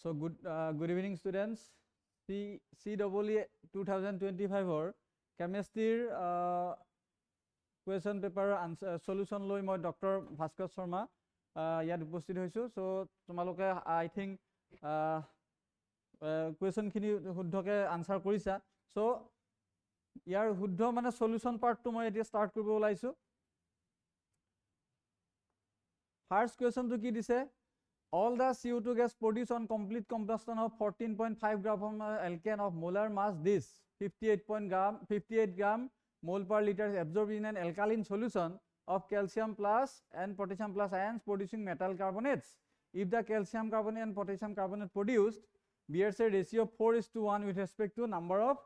So good evening students. CEE 2025 or chemistry question paper answer solution loi moi Dr. Bhaskar Sharma yat upostith hoisu. So tomaloke I think question khini huddhoke answer korisa. So yar huddho mane solution part to moi etia start koribo olaisu. First question to ki dise, all the CO2 gas produced on complete combustion of 14.5 gram of alkane of molar mass this 58 gram mole per liter absorbed in an alkaline solution of calcium plus and potassium plus ions producing metal carbonates. If the calcium carbonate and potassium carbonate produced bears a ratio of 4:1 with respect to number of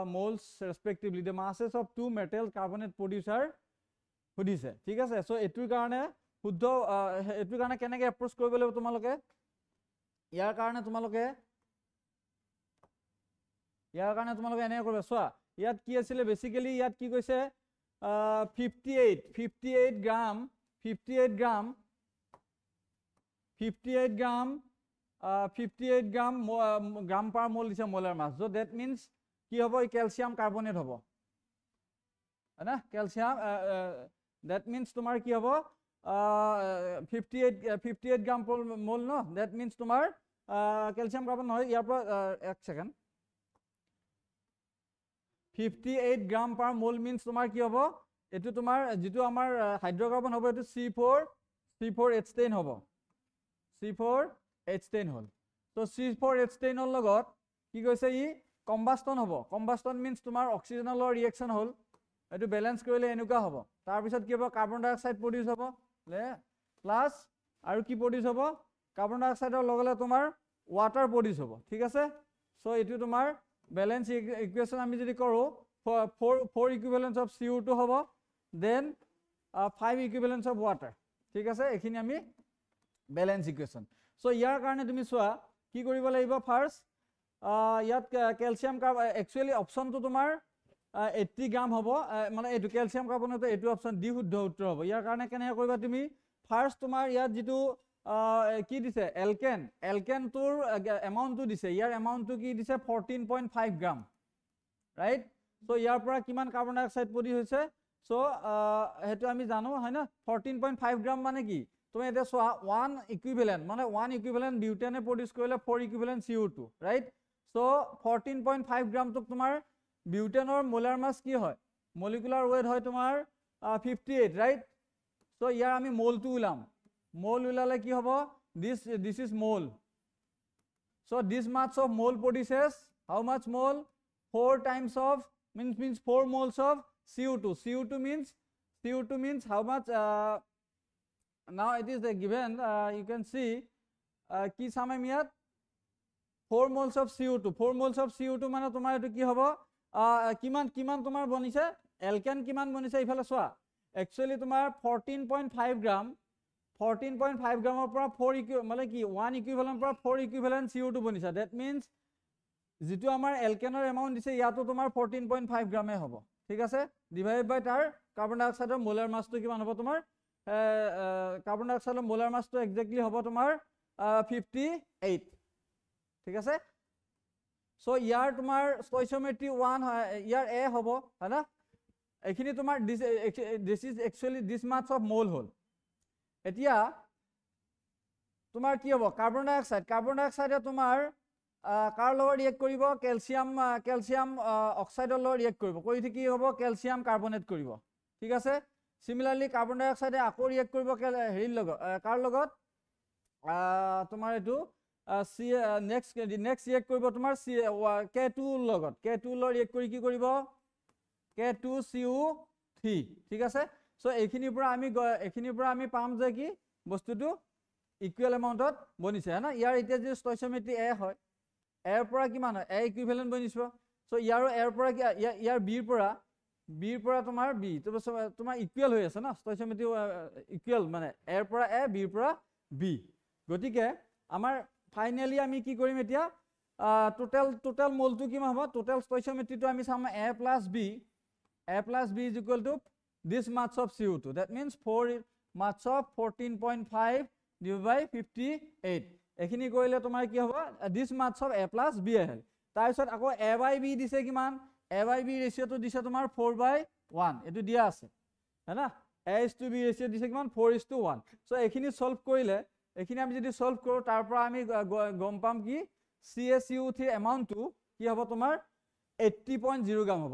moles respectively, the masses of two metal carbonate producer hudise. ঠিক আছে, so এটুৰ কাৰণে শুদ্ধ এটুৰ কাৰণে কেনেকৈ approach কৰিব লাগিব তোমালোকে ইয়াৰ কাৰণে তোমালোকে এনে কৰিবা চোৱা ইয়াত কি আছিল বেসিক্যালি ইয়াত কি কৈছে 58 গ্রাম পার মোল দিছে molar mass so that means কি হ'ব ক্যালসিয়াম কার্বনেট হ'ব না ক্যালসিয়াম দ্যাট মিন্স তোমার কি হ'ব 58 গ্রাম per mol no, that means তোমার ক্যালসিয়াম কার্বন হয় ইয়াৰ পৰা এক সেকেন্ড 58 গ্ৰাম per mol means তোমাৰ কি হ'ব এটো তোমাৰ যেটো আমাৰ হাইড্রোকার্বন হ'ব এটো C4H10 হ'ব C4H10 হল তো C4H10 ৰ লগত কি কৈছে ই কম্বাস্টন হ'ব কম্বাস্টন means তোমাৰ অক্সিজেনৰ ৰিঅ্যাকশন হল এটো ব্যালেন্স কৰিলে এনেকুৱা হ'ব তাৰ পিছত কি হ'ব কাৰ্বন ডাই অক্সাইড প্ৰডিউস হ'ব প্লাস আৰু কি প্ৰডিউস হ'ব কাৰ্বন ডাই অক্সাইডৰ লগলে তোমাৰ ওয়াটাৰ প্ৰডিউস হ'ব ঠিক আছে সো এটো তোমাৰ ব্যালেন্স ইকুয়েশন আমি যদি কৰো 4 ইকুইভ্যালেন্স অফ CO2 হ'ব দেন 5 ইকুইভ্যালেন্স অফ ওয়াটার ঠিক আছে এখিনি আমি ব্যালেন্স ইকুয়েশন সো ইয়াৰ কাৰণে তুমি চোৱা কি কৰিব লাগিব ফাৰ্স্ট ইয়াত ক্যালসিয়াম একচুয়ালি অপশনটো তোমাৰ 80 গ্ৰাম হ'ব মানে এটো ক্যালসিয়াম কাৰ্বনেট এটো অপশন ডি শুদ্ধ উত্তৰ হ'ব ইয়াৰ কাৰণে কেনে কৰিবা তুমি ফাৰ্স্ট তোমাৰ ইয়াত যেটো কি দিছে এলকেন তোৰ এমাউন্টটো দিছে ইয়াৰ এমাউন্টটো কি দিছে 14.5 গ্ৰাম ৰাইট সো ইয়াৰ পৰা কিমান কাৰ্বন ডাই অক্সাইড প্ৰডিউস হৈছে সো হেতু আমি জানো হয় না 14.5 গ্ৰাম মানে কি তুমি এটা চোৱা 1 ইকুইভ্যালেন্ট মানে 1 ইকুইভ্যালেন্ট বিউটেনে প্ৰডিউস কৰিলে 4 ইকুইভ্যালেন্ট CO2 ৰাইট সো 14.5 গ্ৰাম তো তোমাৰ বিউটেনৰ মোলাৰ মাস কি হয় মলিকুলাৰ ওয়েট হয় তোমাৰ 58 ৰাইট সো ইয়াৰ আমি মোলটো উলাম মোল উলালে কি হ'ব this is mole so this much of mole produces how much mole 4 times of means 4 moles of CO2 means how much now it is given you can see কি সামাই মিয়াত 4 moles of CO2 মানে তোমাৰ এটো কি হ'ব কিমান তোমাৰ বনিছে এলকেন কিমান বনিছে ইফালে চোৱা একচুয়ালি তোমাৰ 14.5 গ্ৰামৰ পৰা 4 মানে কি 1 ইকুইভ্যালেন্ট পৰা 4 ইকুইভ্যালেন্ট CO2 বনিছে দ্যাট মিন্স যেটো আমাৰ এলকেনৰ এমাউন্ট দিছে ইয়াতো তোমাৰ 14.5 গ্ৰামে হ'ব ঠিক আছে ডিভাইড বাই তাৰ কাৰ্বন ডাই অক্সাইডৰ মোলাৰ মাসটো কিমান হ'ব তোমাৰ কাৰ্বন ডাই অক্সাইডৰ মোলাৰ মাসটো এক্স্যাক্টলি হ'ব তোমাৰ 58 ঠিক আছে সো ইয়াৰ তোমাৰ স্টয়চিওমেট্ৰি 1 ইয়াৰ এ হ'ব হয়না এখিনি তোমাৰ this is actually this much of mole হল এতিয়া তোমাৰ কি হ'ব কাৰ্বন ডাই অক্সাইডে তোমাৰ কাৰ লগত ৰিঅ্যাক্ট কৰিব ক্যালসিয়াম অক্সাইডৰ লগত ৰিঅ্যাক্ট কৰিব কৰি কি হ'ব ক্যালসিয়াম কাৰ্বনেট কৰিব ঠিক আছে সিমিলাৰলি কাৰ্বন ডাই অক্সাইডে আকৌ ৰিঅ্যাক্ট কৰিব হেৰিৰ লগত কাৰ লগত তোমাৰ এটো নেক্সট ৰিঅ্যাক্ট কৰিব তোমাৰ K2 লগত ৰিঅ্যাক্ট কৰি কি কৰিব K2CO3 ঠিক আছে সো এখিনিৰ পৰা আমি পাম যে কি বস্তুটো ইকুৱেল এমাউন্টত বনিছে না ইয়াৰ এতিয়া যে স্টয়চিওমেট্ৰি এ হয় এৰ পৰা কিমান হয় এ ইকুইভ্যালেন্ট বনিছ সো ইয়াৰ এৰ পৰা ইয়াৰ বিৰ পৰা তোমাৰ বি তোমাৰ ইকুৱেল হৈ আছে না স্টয়চিওমেট্ৰি ইকুৱেল মানে এৰ পৰা এ বিৰ পৰা বি গতিকে আমাৰ ফাইনালি আমি কি কৰিম এতিয়া টোটাল মোলটো কিমান হ'ব টোটাল স্টয়চিওমেট্ৰিটো আমি চাম a plus b is equal to this much of CO2 that means 4 much of 14.5 divided by 58 এইখিনি কৰিলে তোমাৰ কি হ'ব this marks of a plus b আহিল তাৰপিছত আকৌ a by b দিছে কিমান a by b ৰেচিঅ'টো দিছে তোমাৰ 4/1 এইটো দিয়া আছে है না a is to b ratio' দিছে কিমান 4:1 সো এইখিনি সলভ কৰিলে এইখিনি আমি যদি সলভ কৰো তাৰ পৰা আমি গম পাম কি CaCO3 এমাউন্টটো কি হ'ব তোমাৰ 80.0 গ্ৰাম হ'ব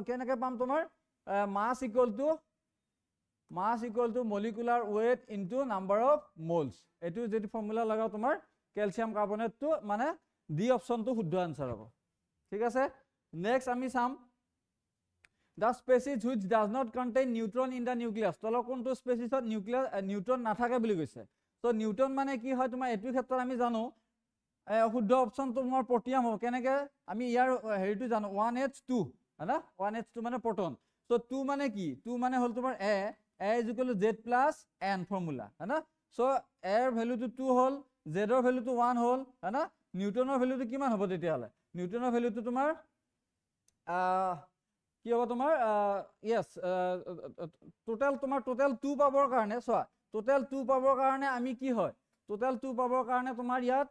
কেনেকৈ পাম তোমাৰ mass equal to molecular weight into number of moles এটো যদি ফৰ্মুলা লাগাও তোমাৰ ক্যালসিয়াম কাৰ্বনেটটো মানে ডি অপশনটো শুদ্ধ আনসাৰ হ'ব ঠিক আছে নেক্সট আমি চাম the species which does not contain neutron in the nucleus তলৰ কোনটো স্পেচিছত নিউট্ৰন নাথাকে বুলি কৈছে তো নিউট্ৰন মানে কি হয় তোমাৰ এটো ক্ষেত্ৰত আমি জানো শুদ্ধ অপশনটো তোমাৰ প্ৰটিয়াম হ'ব কেনেকৈ আমি ইয়াৰ হেৰিটো জানো 1h2 है ना 1h2 মানে প্ৰোটন so 2 মানে কি 2 মানে হল তোমাৰ a is equal to z plus n formula है ना so a এৰ ভ্যালুটো 2 হল z এৰ ভ্যালুটো 1 হল है ना নিউটনৰ ভ্যালুটো কিমান হ'ব তেতিয়া হলে নিউটনৰ ভ্যালুটো তোমাৰ কি হ'ব তোমাৰ yes টোটাল 2 পাবৰ কাৰণে চোৱা টোটাল 2 পাবৰ কাৰণে আমি কি হয় টোটাল 2 পাবৰ কাৰণে তোমাৰ ইয়াত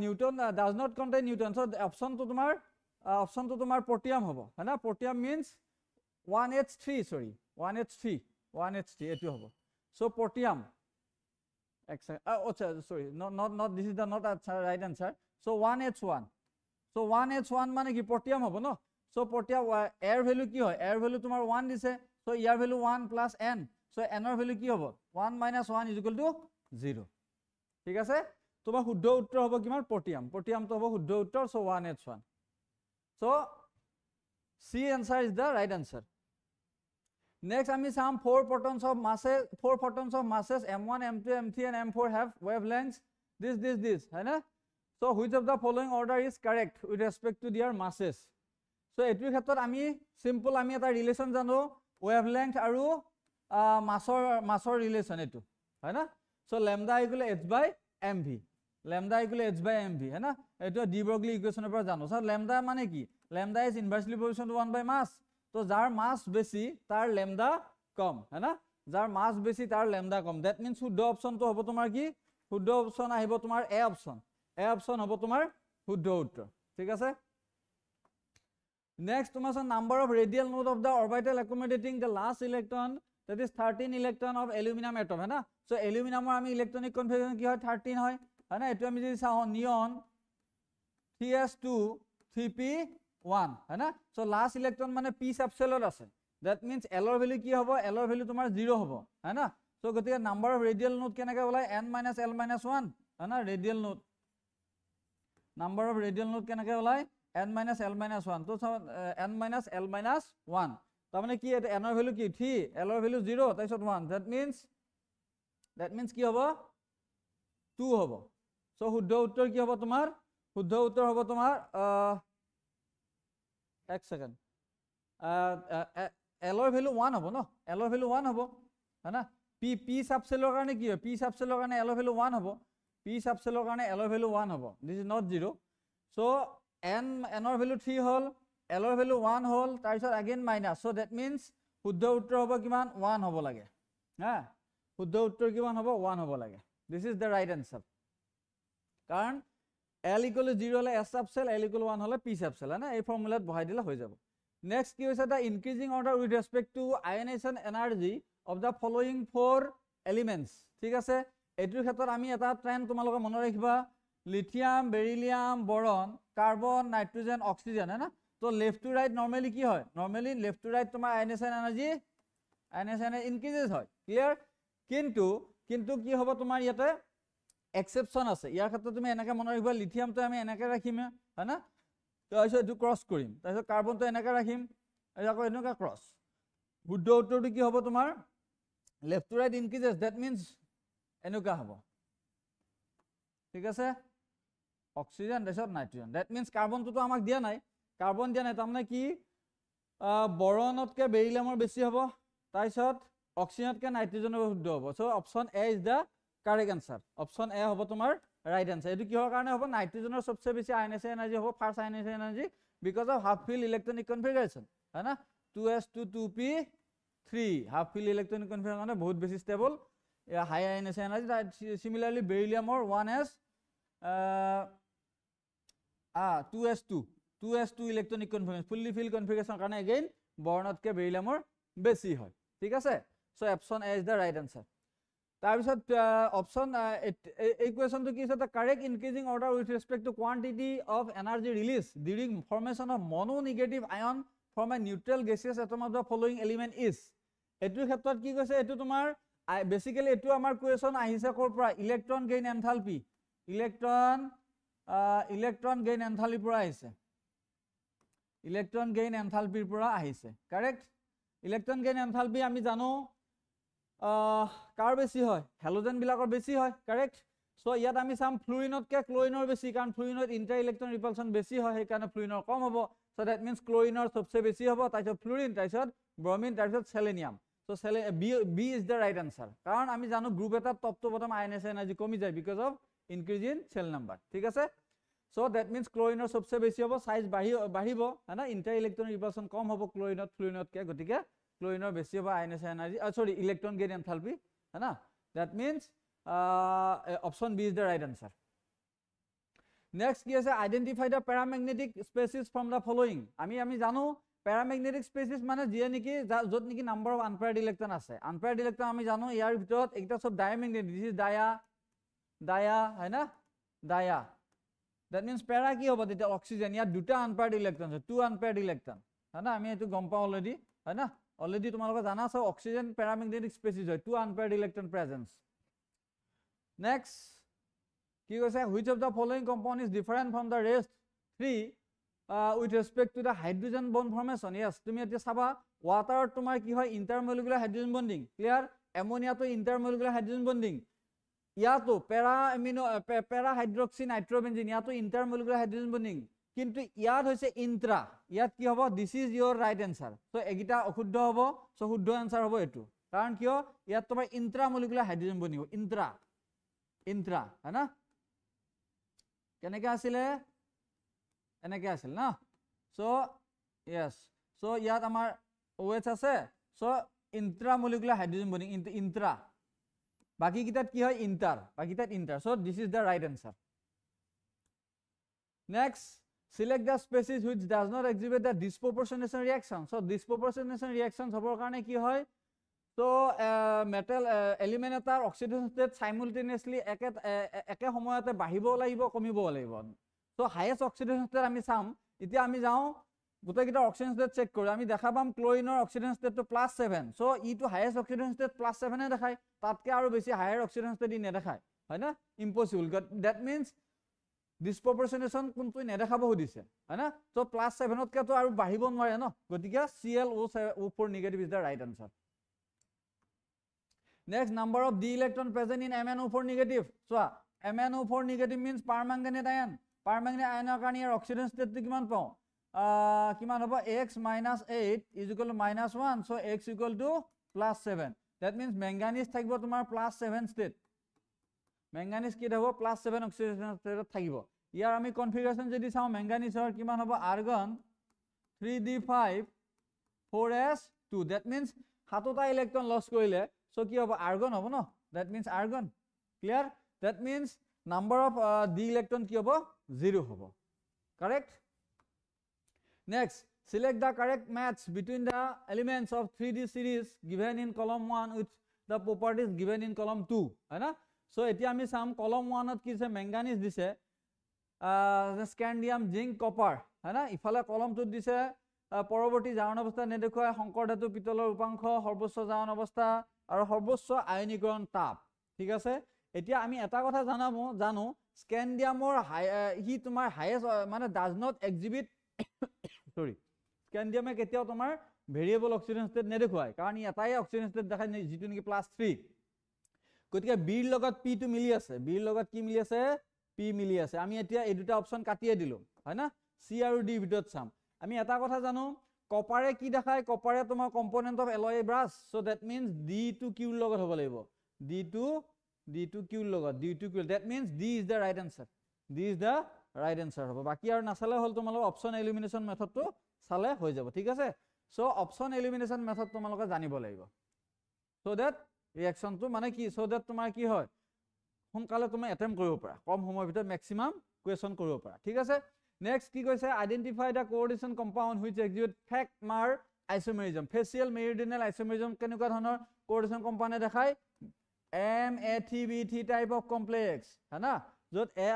neutron does not contain neutron so অপশনটো তোমাৰ প্ৰটিয়াম হ'ব है ना প্ৰটিয়াম মিন্স 1h3 sorry 1h3 এটো হ'ব so প্ৰটিয়াম sorry not this is the not right answer so 1h1 মানে কি প্ৰটিয়াম হ'ব ন so প্ৰটিয়াম air value কি হয় air value তোমাৰ 1 দিছে so ইয়াৰ value 1 plus n so n ৰ value কি হ'ব 1 minus 1 is equal to 0 ঠিক আছে তোমাৰ শুদ্ধ উত্তৰ হ'ব কিমান প্ৰটিয়ামটো হ'ব শুদ্ধ উত্তৰ so 1h1 so C answer is the right answer next আমি চাম 4 photons of masses m1 m2 m3 and m4 have wavelengths this है ना so which of the following order is correct with respect to their masses so এটোৰ ক্ষেত্ৰত আমি simple আমি এটা relation জানো wavelength আৰু মাছৰ ৰিলেশন এটো है ना so lambda equal h by mv है ना এটো ডি ব্ৰগলি ইকুৱেচনৰ পৰা জানো so lambda মানে কি lambda is inversely proportional to 1 by mass তো যাৰ মাস বেছি তাৰ lambda কম है ना যাৰ মাস বেছি তাৰ lambda কম that means শুদ্ধ অপশনটো হ'ব তোমাৰ কি শুদ্ধ অপশন আহিব তোমাৰ a অপশন হ'ব তোমাৰ শুদ্ধ উত্তৰ ঠিক আছে next তোমাৰ number of radial node of the orbital accommodating the last electron that is 13 electron of aluminum atom है ना so aluminum আমি ইলেক্ট্রনিক কনফিগারেশন কি হয় 13 হয় है ना এটো আমি যদি চাও নিয়ন 3s2 3p1 है ना so last electron মানে p subshellত আছে that means l ৰ ভ্যালু কি হ'ব l ৰ ভ্যালু তোমাৰ 0 হ'ব है ना so গতিকে number of radial node কেনেকৈ ওলাই n minus l minus 1 है ना radial node number of radial node কেনেকৈ ওলাই n minus l minus 1 তো n minus l minus 1 তাৰ মানে কি এটা n ৰ ভ্যালু কি 3 l ৰ ভ্যালু 0 তাৰপিছত 1 that means কি হ'ব 2 হ'ব so শুদ্ধ উত্তৰ কি হ'ব তোমাৰ শুদ্ধ উত্তৰ হ'ব তোমাৰ এক সেকেন্ড l ৰ ভ্যালু 1 হ'ব ন l ৰ ভ্যালু 1 হ'ব है ना p সাবসেলৰ কাৰণে কি হয় p সাবসেলৰ কাৰণে l ৰ ভ্যালু 1 হ'ব p সাবসেলৰ কাৰণে l ৰ ভ্যালু 1 হ'ব this is not 0 so n ৰ ভ্যালু 3 হল l ৰ ভ্যালু 1 হল তাৰপিছত again minus so that means শুদ্ধ উত্তৰ হ'ব কিমান 1 হ'ব লাগে হা শুদ্ধ উত্তৰ কিমান হ'ব 1 হ'ব লাগে this is the right answer কাৰণ l equal to 0 হলে s subcell l equal to 1 হলে p subcell है ना এই ফৰ্মুলাত বহাই দিলে হৈ যাব next কি হৈছে the increasing order with respect to ionization energy of the following four elements ঠিক আছে এটোৰ ক্ষেত্ৰত আমি এটা ট্ৰেন্ড তোমালোকে মনত ৰাখিবা lithium beryllium boron carbon nitrogen oxygen है ना তো লেফট টু ৰাইট নৰমালি কি হয় নৰমালি লেফট টু ৰাইট তোমাৰ আয়নাইজেশন এনাৰ্জি ইনক্ৰিজেস হয় ক্লিয়াৰ কিন্তু কি হ'ব তোমাৰ ইয়াতে এক্সেপশন আছে ইয়াৰ ক্ষেত্ৰত তুমি এনেকৈ মনত ৰাখিবা লিথিয়ামটো আমি এনেকৈ ৰাখিম है ना তাৰপিছত এটো ক্ৰস কৰিম তাৰপিছত কাৰ্বনটো এনেকৈ ৰাখিম আকৌ এনেকৈ ক্ৰস শুদ্ধ উত্তৰটো কি হ'ব তোমাৰ left to right increases that means এনেকুৱা হ'ব ঠিক আছে অক্সিজেন তাৰপিছত নাইট্ৰোজেন দ্যাট মিন্স কাৰ্বনটো আমাক দিয়া নাই তাৰমানে কি বৰনতকে বেৰিলিয়ামৰ বেছি হ'ব তাৰপিছত অক্সিজেনতকে নাইট্ৰোজেনৰ শুদ্ধ হ'ব so option A is da correct answer option A হ'ব তোমাৰ ৰাইট आंसर এটো কিহৰ কাৰণে হ'ব নাইট্ৰোজেনৰ সবচে বেছি আয়নাইজেশন এনার্জি হ'ব first ionization energy because of half fill electronic configuration है ना 2s2 2p3 half fill electronic configuration মানে বহুত বেছি stable high ionisation energy similarly বেৰিলিয়ামৰ 1s 2s2 electronic configuration fully fill কনফিগাৰেশ্যনৰ কাৰণে এগেইন বৰ্ণতকৈ বেৰিলিয়ামৰ বেছি হয় ঠিক আছে so option A is the right answer তাৰপিছত অপশ্যন এই কুৱেশ্যনটো কি আছে the correct increasing order with respect to quantity of energy release during formation of mono negative ion from a neutral gaseous atom of the following element is এইটোৰ ক্ষেত্ৰত কি কৈছে এইটো তোমাৰ বেসিক্যালি এইটো আমাৰ কুৱেশ্যন আহিছে কৰ পৰা electron gain enthalpy electron gain এনথালপিৰ পৰা আহিছে ইলেক্ট্ৰন গেইন এনথালপিৰ পৰা আহিছে কাৰেক্ট ইলেক্ট্ৰন গেইন এনথালপি আমি জানো কাৰ বেছি হয় হেলোজেন বিলাকৰ বেছি হয় কাৰেক্ট সো ইয়াত আমি চাম ফ্লুৰিনতকৈ ক্লোৰিনৰ বেছি কাৰণ ফ্লুৰিনত ইন্টাৰ ইলেক্ট্ৰন ৰিপালচন বেছি হয় সেইকাৰণে ফ্লুৰিনৰ কম হ'ব সো দ্যাট মিন্স ক্লোৰিনৰ সবচে বেছি হ'ব তাৰপিছত ফ্লুৰিন তাৰপিছত ব্ৰমিন তাৰপিছত selenium so B is the right answer কাৰণ আমি জানো গ্ৰুপ এটা টপ টু বটম আইএনএস এনাৰ্জি কমি যায় because of increase in shell number ঠিক আছে সো দ্যাট মিন্স ক্লোৰিনৰ সবচে বেছি হ'ব সাইজ বাঢ়িব হয়না ইন্টাৰ ইলেক্ট্ৰন ৰিপালচন কম হ'ব ক্লোৰিনত ফ্লুৰিনতকৈ গতিকে ক্লোৰিনৰ বেছি হ'ব আইএনএস energy sorry electron gain enthalpy হয়না that means option B is the right answer next কি আছে identify the paramagnetic species from the following আমি জানো পেৰামেগনেটিক স্পেচিছ মানে যিয়ে নেকি য'ত নেকি নাম্বাৰ অফ আনপেয়াৰ্ড ইলেক্ট্ৰন আছে আনপেয়াৰ্ড ইলেক্ট্ৰন আমি জানো ইয়াৰ ভিতৰত এইটা সব ডায়ামেগনেটিক দিস ইজ ডায়া হয়না ডায়া দ্যাট মিন্স পেৰা কি হ'ব তেতিয়া অক্সিজেন ইয়াত দুটা আনপেয়াৰ্ড ইলেক্ট্ৰন আছে টু আনপেয়াৰ্ড ইলেক্ট্ৰন হয়না আমি এইটো গম পাওঁ অলৰেডি হয়না অলৰেডি তোমালোকে জানা আছে অক্সিজেন পেৰামেগনেটিক স্পেচিছ হয় two unpaired electron presence next কি কৈছে which of the following compound is different from the rest 3 with respect to the hydrogen bond formation yes তুমি এতিয়া চাবা ওৱাটাৰত তোমাৰ কি হয় ইণ্টাৰমলিকুলাৰ হাইড্ৰোজেন বন্ডিং ক্লিয়াৰ এমোনিয়াটো ইণ্টাৰমলিকুলাৰ হাইড্ৰোজেন বন্ডিং ইয়াতো পেৰা হাইড্ৰক্সি নাইট্ৰবেনজিন ইয়াতো ইণ্টাৰমলিকুলাৰ হাইড্ৰোজেন বন্ডিং কিন্তু ইয়াত হৈছে ইন্ট্ৰা ইয়াত কি হ'ব this is your right answer so এগিটা অশুদ্ধ হ'ব সো শুদ্ধ এনসাৰ হ'ব এটো কাৰণ কিয় ইয়াত তোমাৰ ইন্ট্ৰামলিকুলাৰ হাইড্ৰোজেন বন্ডিং ইন্ট্ৰা হয়না কেনেকৈ আছিলে এনেকৈ আছিল না সো ইয়েছ সো ইয়াত আমাৰ OH আছে so intramolecular hydrogen bonding intra বাকি কিটাত কি হয় ইন্টাৰ বাকি কিটাত inter so this is the right answer next select the species which does not exhibit the disproportionation reaction so disproportionation reactions হবৰ কাৰণে কি হয় so metal element এটাৰ oxidation state simultaneously একে সময়তে বাঢ়িব লাগিব কমিব লাগিব so highest oxidation state আমি চাম এতিয়া আমি যাও গোটেইটা oxidation state চেক কৰি আমি দেখা পাম ক্লোৰিনৰ oxidation state to +7 so E to highest oxidation state +7 এ দেখায় তাতকৈ আৰু বেছি higher oxidation state ই নেদেখায় হয় না impossible that means disproportionation কোনটো নেদেখাব দিছে হয় না সো +7 তকৈ তো আৰু বাঢ়িব নোৱাৰে ন গতিকে ClO4 negative is the right answer next number of d electron present in MnO4 negative so MnO4 negative means permanganate আয়নৰ কাৰণে ইয়াৰ অক্সিডেশন ষ্টেটটো কিমান পাওঁ কিমান হ'ব x - 8 = -1 so x = +7 that means manganese থাকিব তোমাৰ +7 ষ্টেট manganese কি হ'ব +7 অক্সিডেশন ষ্টেটত থাকিব ইয়াৰ আমি কনফিগাৰেশন যদি চাও manganeseৰ কিমান হ'ব argon 3d5 4s2 that means সাতটা ইলেক্ট্ৰন লস কৰিলে সো কি হ'ব argon হ'ব ন that means argon clear that means number of d electron কি হ'ব 0 হ'ব correct next select the correct match between the elements of 3d series given in column 1 with the properties given in column 2 है ना so এতিয়া আমি চাম কলম 1 ত কি আছে ম্যাঙ্গানিজ দিছে স্ক্যান্ডিয়াম জিংক কপাৰ है ना ইফালে কলম 2 দিছে পৰৱৰ্তী জাৰণ অৱস্থা নেদেখুৱায় শংকৰ ধাতু পিতলৰ উপাংশ সৰ্বোচ্চ জাৰণ অৱস্থা আৰু সৰ্বোচ্চ আয়নীকৰণ তাপ ঠিক আছে এতিয়া আমি এটা কথা জানো স্ক্যান্ডিয়ামৰ হি তোমাৰ হাইয়েস্ট মানে ডাজ নট এক্সিবিট সৰি স্ক্যান্ডিয়ামে কেতিয়াও তোমাৰ ভেৰিয়েবল অক্সিডেশন ষ্টেট নেদেখুৱায় কাৰণ ই এটাই অক্সিডেশন ষ্টেট দেখায় যিটো নেকি +3 গতিকে বিৰ লগত p টো মিলি আছে বিৰ লগত কি মিলি আছে p মিলি আছে আমি এতিয়া এই দুটা অপচন কাটিয়ে দিলো হয় না c আৰু d ভিতৰত চাম আমি এটা কথা জানো কপাৰে কি দেখায় কপাৰে তোমাৰ component of alloy brass so that means d to q লগত হ'ব লাগিব d টু q লগত d to q that means d is the right answer d is the right answer হ'ব বাকি আৰু নাছালে হল তোমালোক অপচন এলিমিনেশন মেথডটো চালে হৈ যাব ঠিক আছে সো অপচন এলিমিনেশন মেথড তোমালোকে জানিব লাগিব সো দ্যাট ৰিঅ্যাকশন তো মানে কি সো দ্যাট তোমাৰ কি হয় সোনকালে তুমি এটেম্প কৰিব পাৰা কম সময়ৰ ভিতৰত ম্যাক্সিমাম কোৱেশ্চন কৰিব পাৰা ঠিক আছে নেক্সট কি কৈছে identify the coordination compound which execute fac mer isomerism facial meridional isomerism কেনেকুৱা ধৰণৰ কোঅৰ্ডিনেশ্যন কম্পাউণ্ডে দেখায় MATBT টাইপ অফ কমপ্লেক্স है ना যত A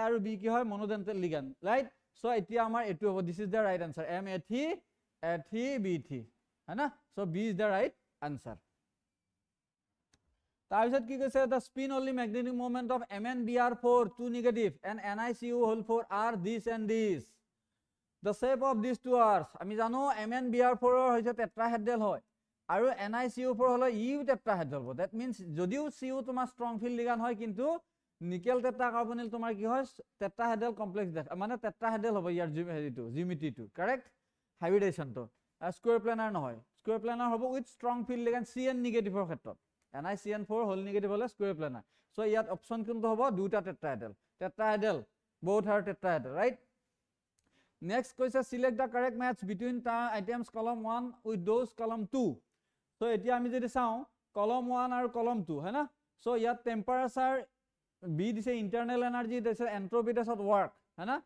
আৰু B কি হয় মনোডেন্টেল লিগ্যান্ড ৰাইট সো এতিয়া আমাৰ এটো হ'ব this is the right answer MATBT है ना so B is the right answer তাৰপিছত কি কৈছে the spin only magnetic moment of MnBr4 2 negative and NiCu whole 4 are this and this the shape of these two are আমি জানো MnBr4 ৰ হৈছে tetrahedral হয় আৰু NiCu4 হলো ইউ টেট্ৰাহেড্ৰেল হ'ব that means যদিও Cu তোমাৰ strong field ligand হয় কিন্তু নিকেল টেট্ৰা কাৰ্বনিল তোমাৰ কি হয় টেট্ৰাহেড্ৰেল কমপ্লেক্স দেখ মানে টেট্ৰাহেড্ৰেল হ'ব ইয়াৰ হেৰিটো জিওমেট্ৰিটো কাৰেক্ট হাইব্ৰিডেশনটো স্কয়াৰ প্লেনাৰ নহয় স্কয়াৰ প্লেনাৰ হ'ব with strong field ligand Cn নেগেটিভৰ ক্ষেত্ৰত NiCN4 whole negative হলে square planar so ইয়াত অপশন কোনটো হ'ব দুটা tetrahedral both are tetrahedral right next কৈছে select the correct match between items column 1 with those column 2 so এতিয়া আমি যদি চাও column 1 আৰু column 2 है ना so ইয়াত temperature b দিছে internal energy দিছে entropy দিছে work है ना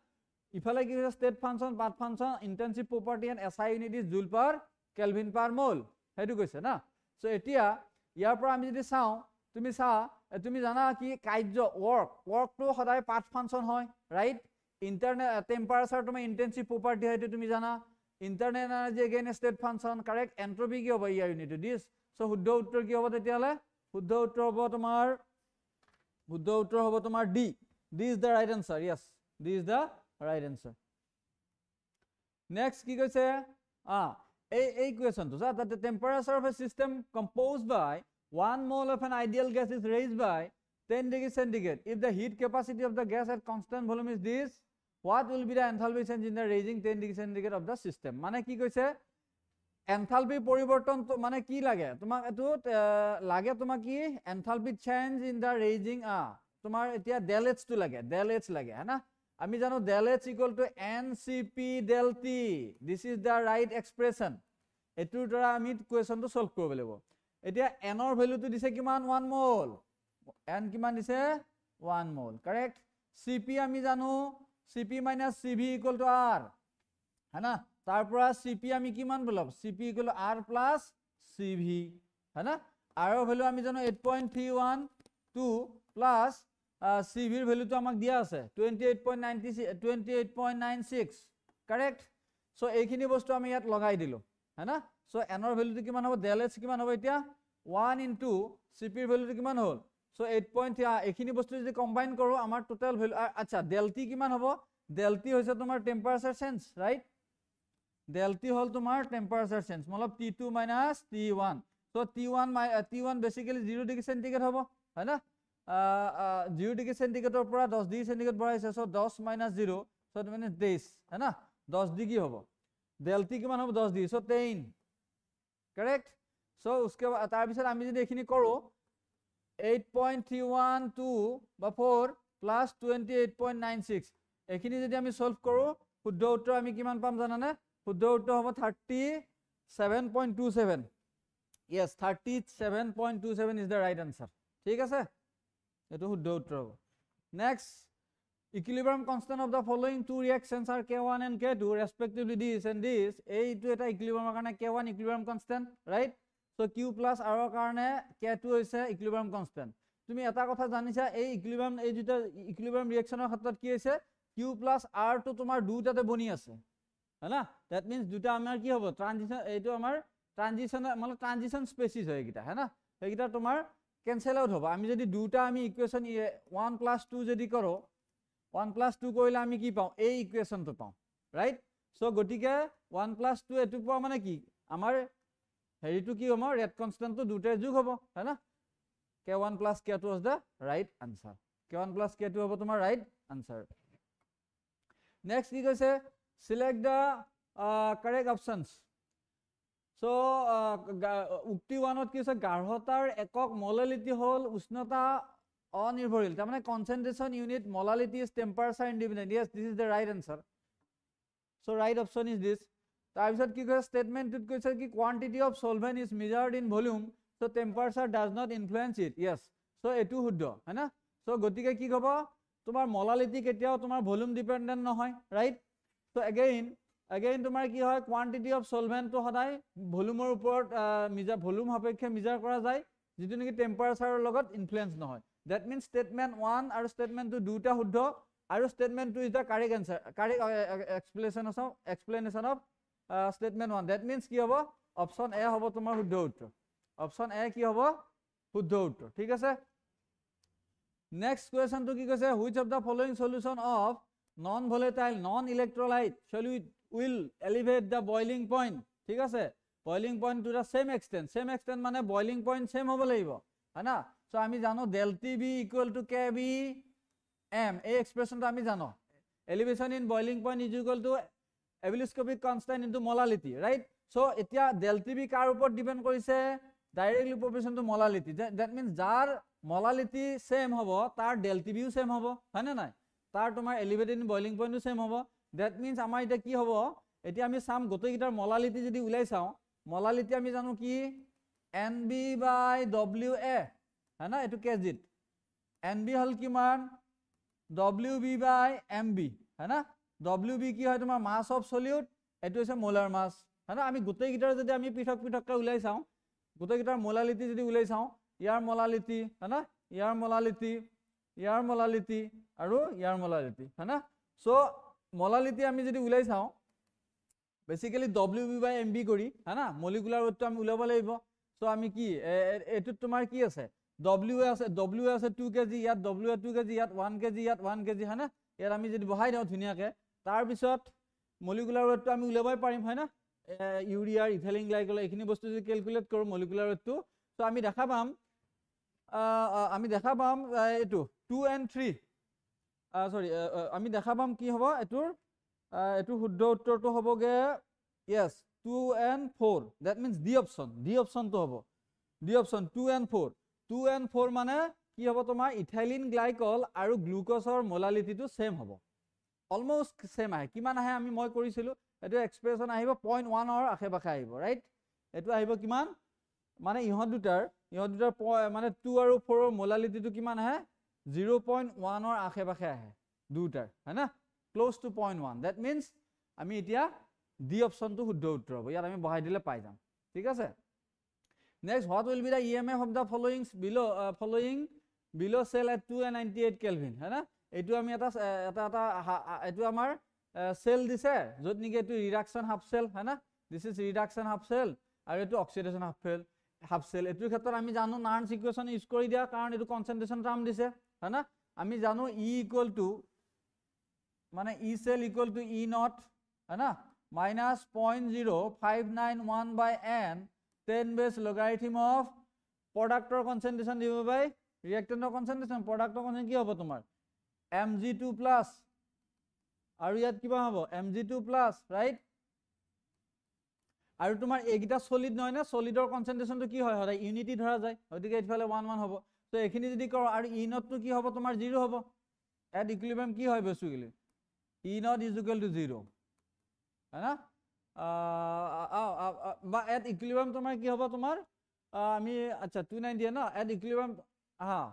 ইফালে কি হৈছে state function path function intensive property and SI unit is joule per kelvin per mole হেতু কৈছে না so এতিয়া ইয়াৰ পৰা আমি যদি চাও তুমি জানা কি কাৰ্য ওয়ার্কটো সদায় পাথ ফাংশন হয় রাইট ইন্টারনাল টেম্পারেচার তুমি ইন্টেনসিভ প্রপার্টি হয় তুমি জানা internal energy again state function correct entropy কি হ'ব ইয়াৰ ইউনিট দিস সো শুদ্ধ উত্তৰ কি হ'ব তেতিয়ালে শুদ্ধ উত্তৰ হ'ব তোমাৰ D this da right answer yes this da right answer next কি কৈছে a question to that the temperature of a system composed by 1 mole of an ideal gas is raised by 10 degrees centigrade if the heat capacity of the gas at constant volume is this what will be the enthalpy change in the raising 10 degrees centigrade of the system মানে কি কৈছে enthalpy পরিবর্তন মানে কি লাগে তোমাক এটো লাগে তোমাক কি enthalpy change in the raising তোমার এতিয়া del h তো লাগে del h লাগে है ना আমি জানো del h equal to ncp del t this is the right expression এটুৰ দ্বাৰা আমি কোৱেশ্চনটো সলভ কৰিব লাগিব এতিয়া n ৰ ভ্যালুটো দিছে কিমান 1 মোল n কিমান দিছে 1 মোল কারেক্ট cp আমি জানো cp - cv equal to r है ना তাৰ পৰা cp আমি কিমান বলব cp equal to r plus cv है ना r ৰ ভ্যালু আমি জানো 8.312 plus cv ৰ ভ্যালুটো আমাক দিয়া আছে 28.96 কারেক্ট সো এইখিনি বস্তু আমি ইয়াত লগাই দিলো है ना सो n ৰ ভ্যালুটো কিমান হ'ব del h কিমান হ'ব এতিয়া 1 into cp ৰ ভ্যালুটো কিমান হ'ল সো 8. এইখিনি বস্তু যদি কম্বাইন কৰো আমাৰ টোটাল ভ্যালু আচ্ছা del t কিমান হ'ব del t হৈছে তোমাৰ temperature change right del t হ'ল তোমাৰ টেম্পাৰেচাৰ চেঞ্জ मतलब t2 - t1 so t1 basically 0 degree সেন্টিগ্ৰেড হ'ব है ना 0 ডিগ্ৰী সেন্টিগ্ৰেডৰ পৰা 10 ডিগ্ৰী সেন্টিগ্ৰেড বঢ়াইছে সো 10 - 0 সো মানে 23 है ना 10 ডিগ্ৰী হ'ব del t কিমান হ'ব 10 ডিগ্ৰী সো 10 करेक्ट सो उसके बाद तार পিছত আমি যদি এখিনি কৰো 8.312 বা 4 প্লাস 28.96 এখিনি যদি আমি সলভ কৰো শুদ্ধ উত্তৰ আমি কিমান পাম জানানে শুদ্ধ উত্তৰ হ'ব 37.27 yes 37.27 is the right answer ঠিক আছে এটো শুদ্ধ উত্তৰ হ'ব next equilibrium constant of the following two reactions are K1 and K2 respectively this and this এইটো এটা equilibrium কাৰণে K1 equilibrium constant right so Q plus R ৰ কাৰণে K2 হৈছে equilibrium constant তুমি এটা কথা জানিছা এই equilibrium এই দুটা equilibrium reaction ৰ ক্ষেত্ৰত কি হৈছে Q plus R টো তোমাৰ দুটাতে বনি আছে है ना that means দুটা আমাৰ কি হ'ব ট্ৰানজিশন এইটো আমাৰ ট্ৰানজিশন মানে ট্ৰানজিশন স্পেচিছ হয় এটা है ना এইটা তোমাৰ কেনসেল আউট হ'ব আমি যদি দুটা আমি ইকুয়েশন 1 plus 2 যদি করো 1 plus 2 কইলে আমি কি পাও এই ইকুয়েশনটো পাও রাইট সো গটিকে 1 plus 2 এটু পাও মানে কি আমাৰ হেৰিটো কি হ'ব ৰেট কনস্ট্যান্টটো দুটাৰ যোগ হ'ব है ना k1 plus k2 is the right answer k1 plus k2 হ'ব তোমাৰ right answer next কি কৈছে select the correct options so উক্তি 1ত কি আছে গাঢ়তাৰ একক মোলালিটি হল উষ্ণতা অনিৰ্ভৰশীল তাৰ মানে concentration unit molality is temperature independent yes this is the right answer so right option is this তাৰ পিছত কি কৈছে statementত কৈছে কি quantity of solvent is measured in volume so temperature does not influence it yes so এটো শুদ্ধ है ना সো গতিকে কি হ'ব তোমাৰ মোলালিটি কেতিয়াও তোমাৰ ভলিউম ডিপেন্ডেন্ট নহয় ৰাইট সো again তোমাৰ কি হয় কোৱান্টিটি অফ সলভেন্ট তো সদায় ভলিউমৰ ওপৰত মিজাৰ ভলিউম সাপেক্ষে মিজাৰ কৰা যায় যেটো নেকি টেম্পাৰেচাৰৰ লগত ইনফ্লুয়েন্স নহয় that means statement 1 আৰু statement 2 দুটা শুদ্ধ আৰু statement 2 is the correct answer correct explanation of statement 1 that means কি হ'ব অপচন এ হ'ব তোমাৰ শুদ্ধ উত্তৰ অপচন এ কি হ'ব শুদ্ধ উত্তৰ ঠিক আছে নেক্সট কোৱেশ্চন তো কি কৈছে which of the following solution of non volatile non electrolyte solute will elevate the boiling point ঠিক আছে boiling point to the same extent মানে boiling point same হ'ব লাগিব है ना সো আমি জানো del TB equal to KB m এই এক্সপ্ৰেছনটো আমি জানো elevation in boiling point is equal to ebullioscopic constant into molality right so এতিয়া del TB কাৰ ওপৰত ডিপেন্ড কৰিছে directly proportion to molality that means যাৰ molality same হ'ব তাৰ del TB ও same হ'ব হয় না নাই তাৰ তোমাৰ elevated in boiling point O same হ'ব that means আমাৰ এটা কি হ'ব এতিয়া আমি সাম গতে গিটাৰ molality যদি উলাই চাও molality আমি জানো কি NB by WA है ना एटु केजिट NB हल किमान WB by MB है ना WB কি হয় তোমাৰ মাস অফ সলিউট এটু আছে মোলাৰ মাস है ना আমি গতে গিটাৰ যদি আমি পৃথক পৃথককৈ উলাই চাও গতে গিটাৰ মোলালিটি যদি উলাই চাও ইয়াৰ মোলালিটি है ना ইয়াৰ মোলালিটি আৰু ইয়াৰ মোলালিটি है ना সো মোলালিটি আমি যদি উলাই চাও বেসিক্যালি WB by MB করি है ना মলিকুলার ওয়েটটো আমি উলাব লাগিব সো আমি কি এটু তোমাৰ কি আছে W আছে 2 কেজি ইয়াত W 2 কেজি ইয়াত 1 কেজি ইয়াত 1 কেজি है ना ইয়াত আমি যদি বহাই দাও ধুনিয়াকে তাৰ পিছত মলিকুলাৰ ওয়েটটো আমি উলাবই পাৰিম হয় না ইউৰিয়া ইথিলিন গ্লাইকল এখিনি বস্তু যদি ক্যালকুলেট কৰো মলিকুলাৰ ওয়েটটো সো আমি দেখা পাম এটু 2 and 3 সৰি আমি দেখা পাম কি হ'ব এটুৰ এটু শুদ্ধ উত্তৰটো হ'বগে yes 2 and 4 that means D option তো হ'ব D option 2 and 4 মানে কি হ'ব তোমাৰ ইথাইলিন গ্লাইকল আৰু গ্লুকোজৰ মোলালিটি তো সেম হ'ব অলমোস্ট সেম আহে কিমান আহে আমি মই কৰিছিলো এটো এক্সপ্ৰেছন আহিব 0.1 অৰ আখে পাখে আহিব ৰাইট এটো আহিব কিমান মানে ইহত দুটাৰ মানে 2 আৰু 4 অৰ মোলালিটি তো কিমান আহে 0.1 অৰ আখে পাখে আহে দুটাৰ है ना ক্লোজ টু 0.1 that means আমি এতিয়া D option to শুদ্ধ উত্তৰ হ'ব ইয়াত আমি বহাই দিলে পাই যাম ঠিক আছে next what will be the EMF of the following below cell at 298 Kelvin है ना এটো আমি এটা এটো আমাৰ সেল দিছে যত নিকে এটো ৰিডাকশন হাফ সেল है ना this is reduction half cell আৰু এটো অক্সিডেশন হাফ সেল এটোৰ ক্ষেত্ৰত আমি জানো নাৰ্নছ ইকুৱেচন ইউজ কৰি দিয়া কাৰণ এটো কনসেন্ট্ৰেচন টার্ম দিছে है ना আমি জানো E equal to মানে E cell equal to E naught है ना minus 0.0591 by n 10 base logarithm of productor concentration divided by reactant concentration productor concentration কি হ'ব তোমাৰ Mg2 plus আৰু ইয়াত কিবা হ'ব Mg2 plus right আৰু তোমাৰ এইগিটা সলিড নহয় না সলিডৰ কনসেন্ট্ৰেচন তো কি হয় হয় ইউনিটি ধৰা যায় গতিকে ইফালে 1 1 হ'ব তো এখিনি যদি কৰ আৰু E naught তো কি হ'ব তোমাৰ 0 হ'ব এট ইকুইলিব্ৰিয়াম কি হয় basically E naught is equal to 0 है ना বা এট ইকুইলিব্রিয়াম তোমার কি হবে তোমার আমি আচ্ছা 290 না এট ইকুইলিব্রিয়াম হ্যাঁ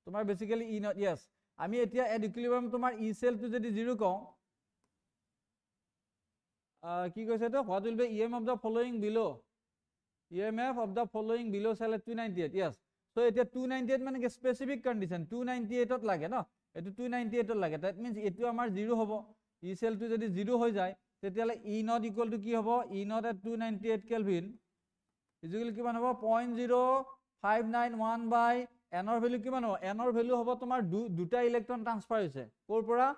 তোমার বেসিক্যালি ই নট यस আমি এতিয়া এট ইকুইলিব্রিয়াম তোমার ই সেল টু যদি 0 কও কি কৈছে তো what will be EMF of the following below EMF of the following below cell at 298 yes so এতিয়া 298 মানে কি স্পেসিফিক কন্ডিশন 298 ত লাগে না এটো 298 ত লাগে that means এটো আমাৰ 0 হ'ব ই সেল টু যদি 0 হৈ যায় তেতিয়ালে E naught equal to কি হ'ব E naught at 298 Kelvin equal কিমান হ'ব 0.0591 by n অৰ ভ্যালু কিমান হ'ব n অৰ ভ্যালু হ'ব তোমাৰ দুটা ইলেক্ট্ৰন ট্ৰান্সফাৰ হৈছে কোৰ পৰা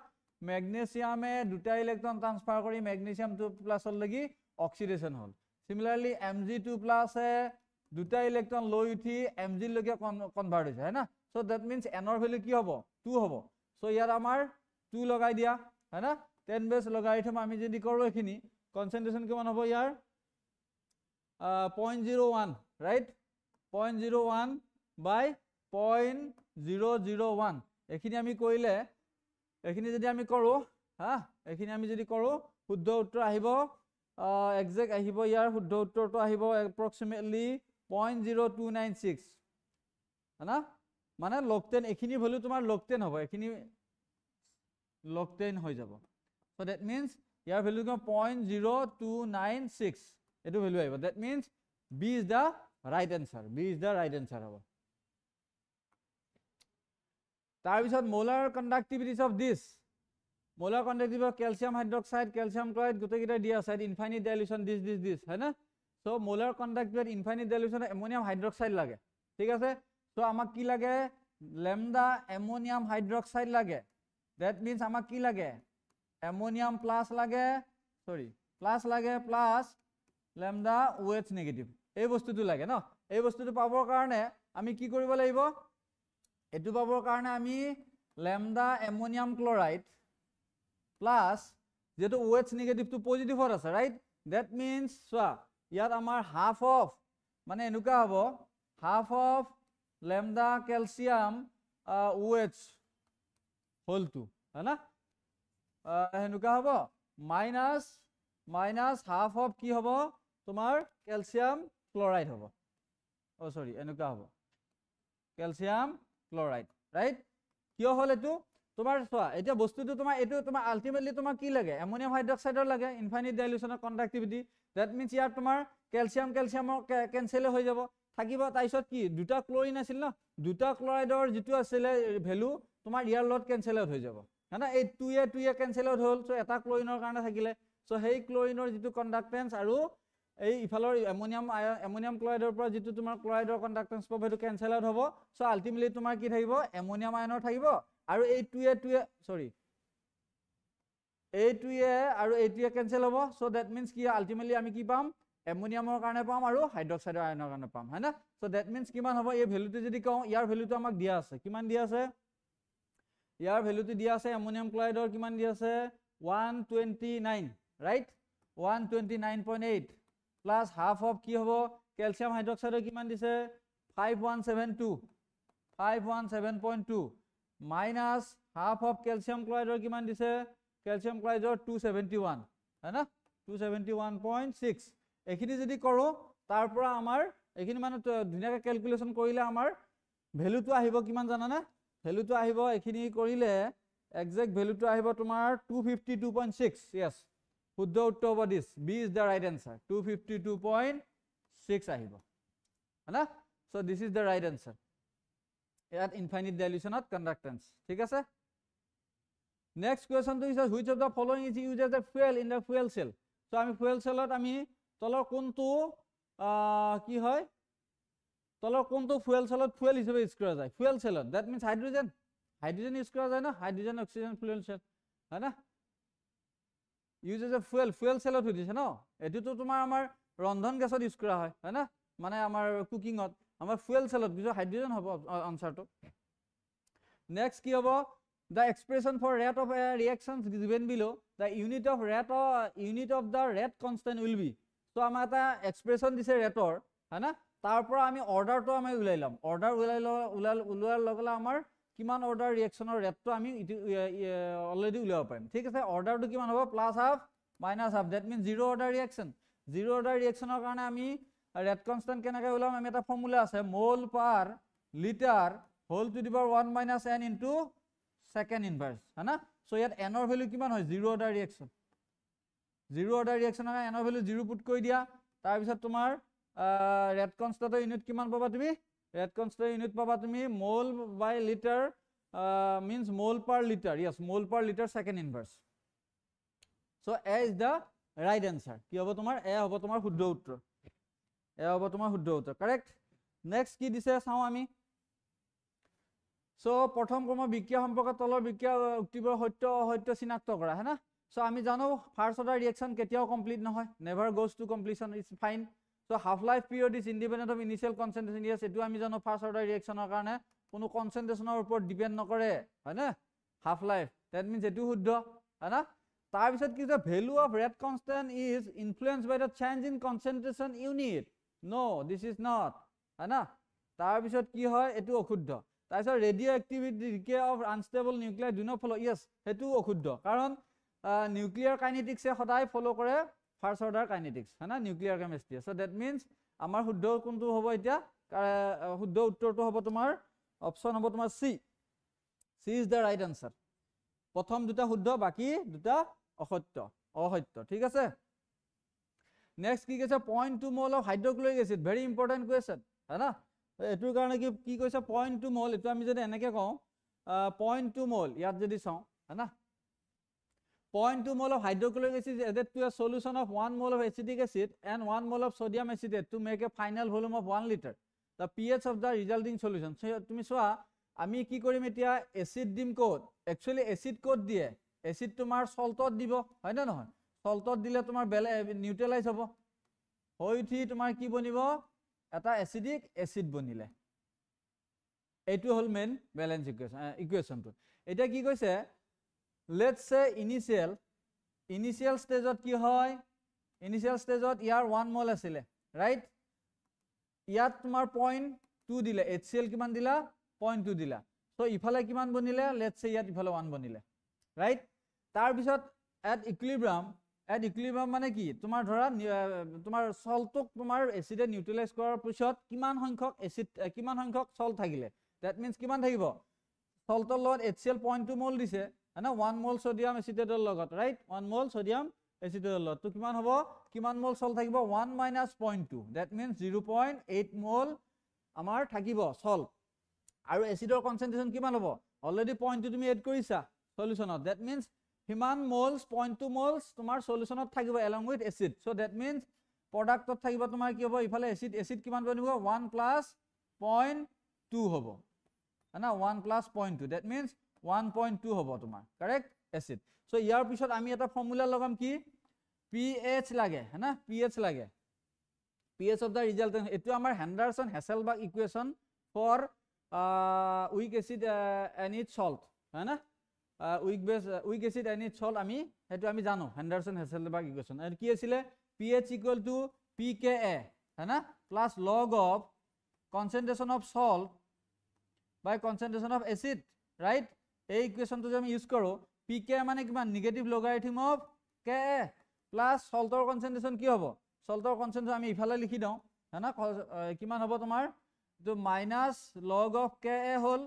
ম্যাগনেসিয়ামে দুটা ইলেক্ট্ৰন ট্ৰান্সফাৰ কৰি ম্যাগনেসিয়াম 2 প্লাছৰ লাগি অক্সিডেশন হ'ল সিমিলাৰলি Mg2 প্লাছ এ দুটা ইলেক্ট্ৰন লৈ উঠি Mg লৈকে কনভাৰ্ট হৈছে है ना so that means n or value কি হ'ব 2 হ'ব সো ইয়াত আমাৰ 2 লগাই দিয়া है ना 10 বেস লগাৰিথম আমি যদি কৰো এখিনি কনসেন্ট্ৰেচন কিমান হ'ব ইয়াৰ 0.01 রাইট 0.01 by 0.001 এখিনি আমি কইলে এখিনি যদি আমি কৰো হ্যাঁ এখিনি আমি যদি কৰো শুদ্ধ উত্তৰ আহিব এক্সাক্ট আহিব ইয়াৰ শুদ্ধ উত্তৰটো আহিব approximately 0.0296 है ना মানে log 10 এখিনি ভ্যালু তোমাৰ log 10 হ'ব এখিনি log 10 হৈ যাব so that means year value কি 0.0296 এটো ভ্যালু আহিব that means b is the right answer হ'ব তাৰ পিছত molar conductivities of this molar conductivity of calcium hydroxide calcium chloride গোটেই কিটা দিয়া আছে infinite dilution this হয় না so molar conductivity infinite dilution ammonium hydroxide লাগে ঠিক আছে so আমাক কি লাগে lambda ammonium hydroxide লাগে that means আমাক কি লাগে ammonium plus লাগে plus lambda OH negative এই বস্তুটো লাগে ন এই বস্তুটো পাবৰ কাৰণে আমি কি কৰিব লাগিব এটো পাবৰ কাৰণে আমি lambda ammonium chloride plus যেটো OH negative to positive Har আছে right that means চোৱা ইয়াত আমাৰ half of মানে এনুকা হ'ব half of lambda calcium OH whole 2 है ना এনুকা হ'ব minus half of কি হ'ব তোমাৰ calcium chloride হ'ব oh sorry এনুকা হ'ব calcium chloride right কিয় হল এটো তোমাৰ চোৱা এতিয়া বস্তুটো তোমাৰ এটো তোমাৰ আলটিমেটলি তোমাৰ কি লাগে অ্যামোনিয়াম হাইড্ৰক্সাইডৰ লাগে ইনফাইনাইট ডাইলুশনৰ কন্ডাক্টিভিটি that means ইয়াৰ তোমাৰ ক্যালসিয়াম ক্যান্সেল হৈ যাব থাকিব তাইছত কি দুটা ক্লোৰিন আছিল ন দুটা ক্লোৰাইডৰ যেটো আছিল ভ্যালু তোমাৰ ইয়াৰ লগত ক্যান্সেল আউট হৈ যাব হনা এই 2 এ ক্যান্সেল আউট হল সো এটা ক্লোৰিনৰ কাৰণে থাকিলে সো হেই ক্লোৰিনৰ যেটো কন্ডাক্টেন্স আৰু এই ইফালৰ অ্যামোনিয়াম ক্লোৰাইডৰ পৰা যেটো তোমাৰ ক্লোৰাইডৰ কন্ডাক্টেন্স পাব হেতু ক্যান্সেল আউট হ'ব সো আলটিমেটলি তোমাৰ কি থাকিব অ্যামোনিয়াম আয়নৰ থাকিব আৰু এই 2 এ সৰি এই 2 এ আৰু এই 2 এ ক্যান্সেল হ'ব সো দ্যাট মিন্স কি আলটিমেটলি আমি কি পাম অ্যামোনিয়ামৰ কাৰণে পাম আৰু হাইড্ৰক্সাইডৰ আয়নৰ কাৰণে পাম হয় না সো দ্যাট মিন্স কিমান হ'ব এই ভ্যালুটো যদি কওঁ ইয়াৰ ভ্যালুটো আমাক দিয়া আছে কিমান দিয়া আছে ইয়াৰ ভ্যালুটো দিয়া আছে অ্যামোনিয়াম ক্লোৰাইডৰ কিমান দিয়া আছে 129 ৰাইট 129.8 প্লাস হাফ অফ কি হ'ব ক্যালসিয়াম হাইড্ৰক্সাইডৰ কিমান দিছে 5172 মাইনাস হাফ অফ ক্যালসিয়াম ক্লোৰাইডৰ কিমান দিছে ক্যালসিয়াম ক্লোৰাইডৰ 271 है ना 271.6 এখিনি যদি কৰো তাৰ পৰা আমাৰ এখিনি মানে ধুনিয়াকে ক্যালকুলেশন কৰিলে আমাৰ ভ্যালুটো আহিব কিমান জানা না ভ্যালুটো আহিব এখিনি কৰিলে এক্সাক্ট ভ্যালুটো আহিব তোমাৰ 252.6 yes শুদ্ধ উত্তৰ হ'ব this b is the right answer 252.6 আহিব হনা so this is the right answer at infinite dilution of conductance ঠিক আছে next question to is which of the following is used as a fuel in the fuel cell so আমি fuel cellত আমি তলৰ কোনটো কি হয় তলৰ কোনটো fuel cellত fuel হিচাপে ইউজ কৰা যায় fuel cellত that means hydrogen use কৰা যায় না হাইড্ৰোজেন অক্সিজেন fuel cell है ना use as a fuel cellত হৈ দিছে ন এটো তোমাৰ আমাৰ ৰন্ধন গেছত ইউজ কৰা হয় है ना মানে আমাৰ কুকিংত আমাৰ fuel cellত কিছু হাইড্ৰোজেন হ'ব আনসাৰটো next কি হ'ব the expression for rate of reactions given below the unit of the rate constant will be so আমাৰ এটা এক্সপ্ৰেছন দিছে ৰেটৰ है ना তাৰ পৰা আমি অৰ্ডাৰটো আমি উলাইলাম অৰ্ডাৰ উলোৱাৰ লগলা আমাৰ কিমান অৰ্ডাৰ ৰিঅ্যাকচনৰ ৰেটটো আমি অলৰেডি উলাব পাৰিম ঠিক আছে অৰ্ডাৰটো কিমান হ'ব plus half minus half that means zero order ৰিঅ্যাকচনৰ কাৰণে আমি ৰেট কনস্ট্যান্ট কেনেকৈ উলাম আমি এটা ফৰ্মুলা আছে mole per litre whole to the power 1 minus n into second inverse है ना সো ইয়াত n ৰ ভ্যালু কিমান হয় জিৰো অৰ্ডাৰ ৰিঅ্যাকচনৰ কাৰণে n ৰ ভ্যালু 0 পুট কৰি দিয়া তাৰ পিছত তোমাৰ ৰেট কনস্ট্যান্টৰ ইউনিট কিমান পাবা তুমি ৰেট কনস্ট্যান্টৰ ইউনিট পাবা তুমি মোল বাই litre means mole per liter yes mole per liter second inverse so a is the right answer কি হ'ব তোমাৰ a হ'ব তোমাৰ শুদ্ধ উত্তৰ correct next কি দিছে চাও আমি so প্ৰথম ক্ৰম বিক্ৰিয়া সম্পৰ্ক তলৰ বিক্ৰিয়া উক্তিবোৰ সত্য চিনাক্ত কৰা है ना so আমি জানো ফাৰ্স্ট অৰ্ডাৰ ৰিঅ্যাকচন কেতিয়াও কমপ্লিট নহয় never goes to completion is fine so half life period is independent of initial concentration yes এটো আমি জানো ফাৰ্স্ট অৰ্ডাৰ ৰিঅ্যাকচনৰ কাৰণে কোনো কনসেন্ট্ৰেশনৰ ওপৰত ডিপেন্ড নকৰে হয় না হাফ লাইফ that means এটো শুদ্ধ है ना তাৰ পিছত কি যে value of rate constant is influenced by the change in concentration unit no this is not है ना তাৰ পিছত কি হয় এটো অশুদ্ধ তাৰ পিছত radioactivity decay of unstable nuclear do not follow yes হেতু অশুদ্ধ কাৰণ নিউক্লিয়াৰ কাইনেটিক্সে সদায় ফলো কৰে ফাৰ্স্ট অৰ্ডাৰ কাইনেটিক্স है ना নিউক্লিয়াৰ কেমিস্ট্ৰি so that means আমাৰ শুদ্ধ কোনটো হ'ব এতিয়া শুদ্ধ উত্তৰটো হ'ব তোমাৰ অপশন হ'ব তোমাৰ সি ইজ দ্য ৰাইট আনসাৰ প্ৰথম দুটা শুদ্ধ বাকি দুটা অসত্য ঠিক আছে নেক্সট কি কৈছে 0.2 mole of hydrochloric acid very important question হয় না এটোৰ কাৰণে কি কৈছে 0.2 মোল এটো আমি যদি এনেকে কওঁ 0.2 মোল ইয়াত যদি চাওঁ হয় না 0.2 mole of hydrochloric acid is added to a solution of 1 mole of acetic acid and 1 mole of sodium acetate to make a final volume of 1 liter. The pH of the resulting solution. So, তুমি চোৱা আমি কি কৰিম এতিয়া acid দিম code actually acid code দিয়ে acid তোমাৰ সল্টত দিব হয় না নহয় সল্টত দিলে তোমাৰ নিউট্ৰেলাইজ হ'ব হৈ উঠি তোমাৰ কি বনিব এটা এসিডিক এসিড বনিলে এইটো হল মেইন ব্যালেন্স ইকুয়েশনটো এটা কি কৈছে let's say initial stage ot ki hoy initial stage ot yar 1 mole asile right yat tumar 0.2 dile HCl kiman dila 0.2 dila so ifale kiman bonile let's say yat ifale 1 bonile right tar bisot at equilibrium mane ki tumar dhora tumar salt tok tumar acid e neutralize korar pisot kiman honkhok acid kiman honkhok salt thagile that means kiman thagibo salt or lot HCl 0.2 mole dise and 1 mole sodium acetate logot right 1 mole sodium acetate lot to kiman hobo kiman mole salt thakibo 1 minus 0.2 that means 0.8 mole amar thakibo salt aru acid or concentration kiman hobo already 0.2 tumi add korisa solution of that means himan moles 0.2 moles tumar solution of thakibo along with acid so that means product of thakibo tumar ki hobo ifale acid kiman banibo 1 plus 0.2 hobo ana 1 plus 0.2 that means 1.2 hobo tumar correct acid so yar pisot ami eta formula lagam ki pH lage hai na pH lage pH of the resultant etu amar Henderson Hasselbalch equation for weak acid and its salt hai na weak acid and its salt ami etu ami jano Henderson Hasselbalch equation and ki asile pH equal to pKa hai na plus log of concentration of salt by concentration of acid right এই ইকুয়েশনটো যে আমি use কৰো pK মানে কিমান negative logarithm of Ka plus সল্টৰ কনসেন্ট্ৰেশন কি হ'ব সল্টৰ কনসেন্ট্ৰেশন আমি ইফালে লিখি দাও হনা কিমান হ'ব তোমাৰ তো মাইনাস log of Ka হল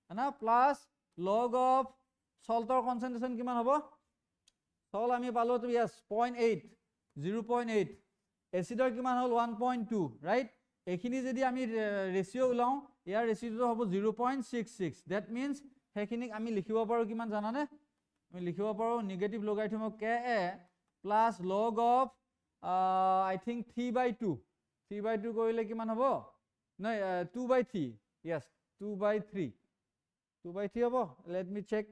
হনা প্লাস log of সল্টৰ কনসেন্ট্ৰেশন কিমান হ'ব সল আমি পালো তো यस 0.8 0.8 এসিডৰ কিমান হল 1.2 ৰাইট এখিনি যদি আমি ৰেশিও উলাও ইয়াৰ ৰেশিওটো হ'ব 0.66 that means হেখিনিক আমি লিখিব পাৰো কিমান জানানে আমি লিখিব পাৰো negative logarithm of Ka plus log of I think 3/2 3/2 কৰিলে কিমান হ'ব নাই 2/3 yes 2/3 2/3 হ'ব let me check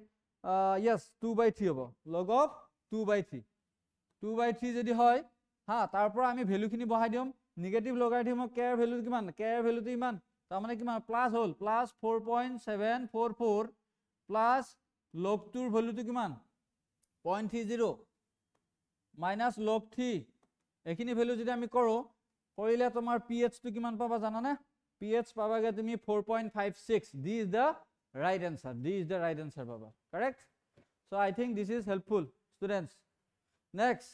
yes 2/3 হ'ব log of 2/3 যদি হয় হা তাৰ পৰা আমি ভ্যালু খিনি বহাই দিম negative logarithm of Ka value কিমান Ka ভ্যালুটো ইমান তাৰ মানে কিমান plus hall plus 4.744 plus log 2 value to kiman 0.30 minus log 3 ekhini value jodi ami koro korile tomar pH to kiman paba jana na pH paba ge tumi 4.56 this is the right answer baba correct so I think this is helpful students next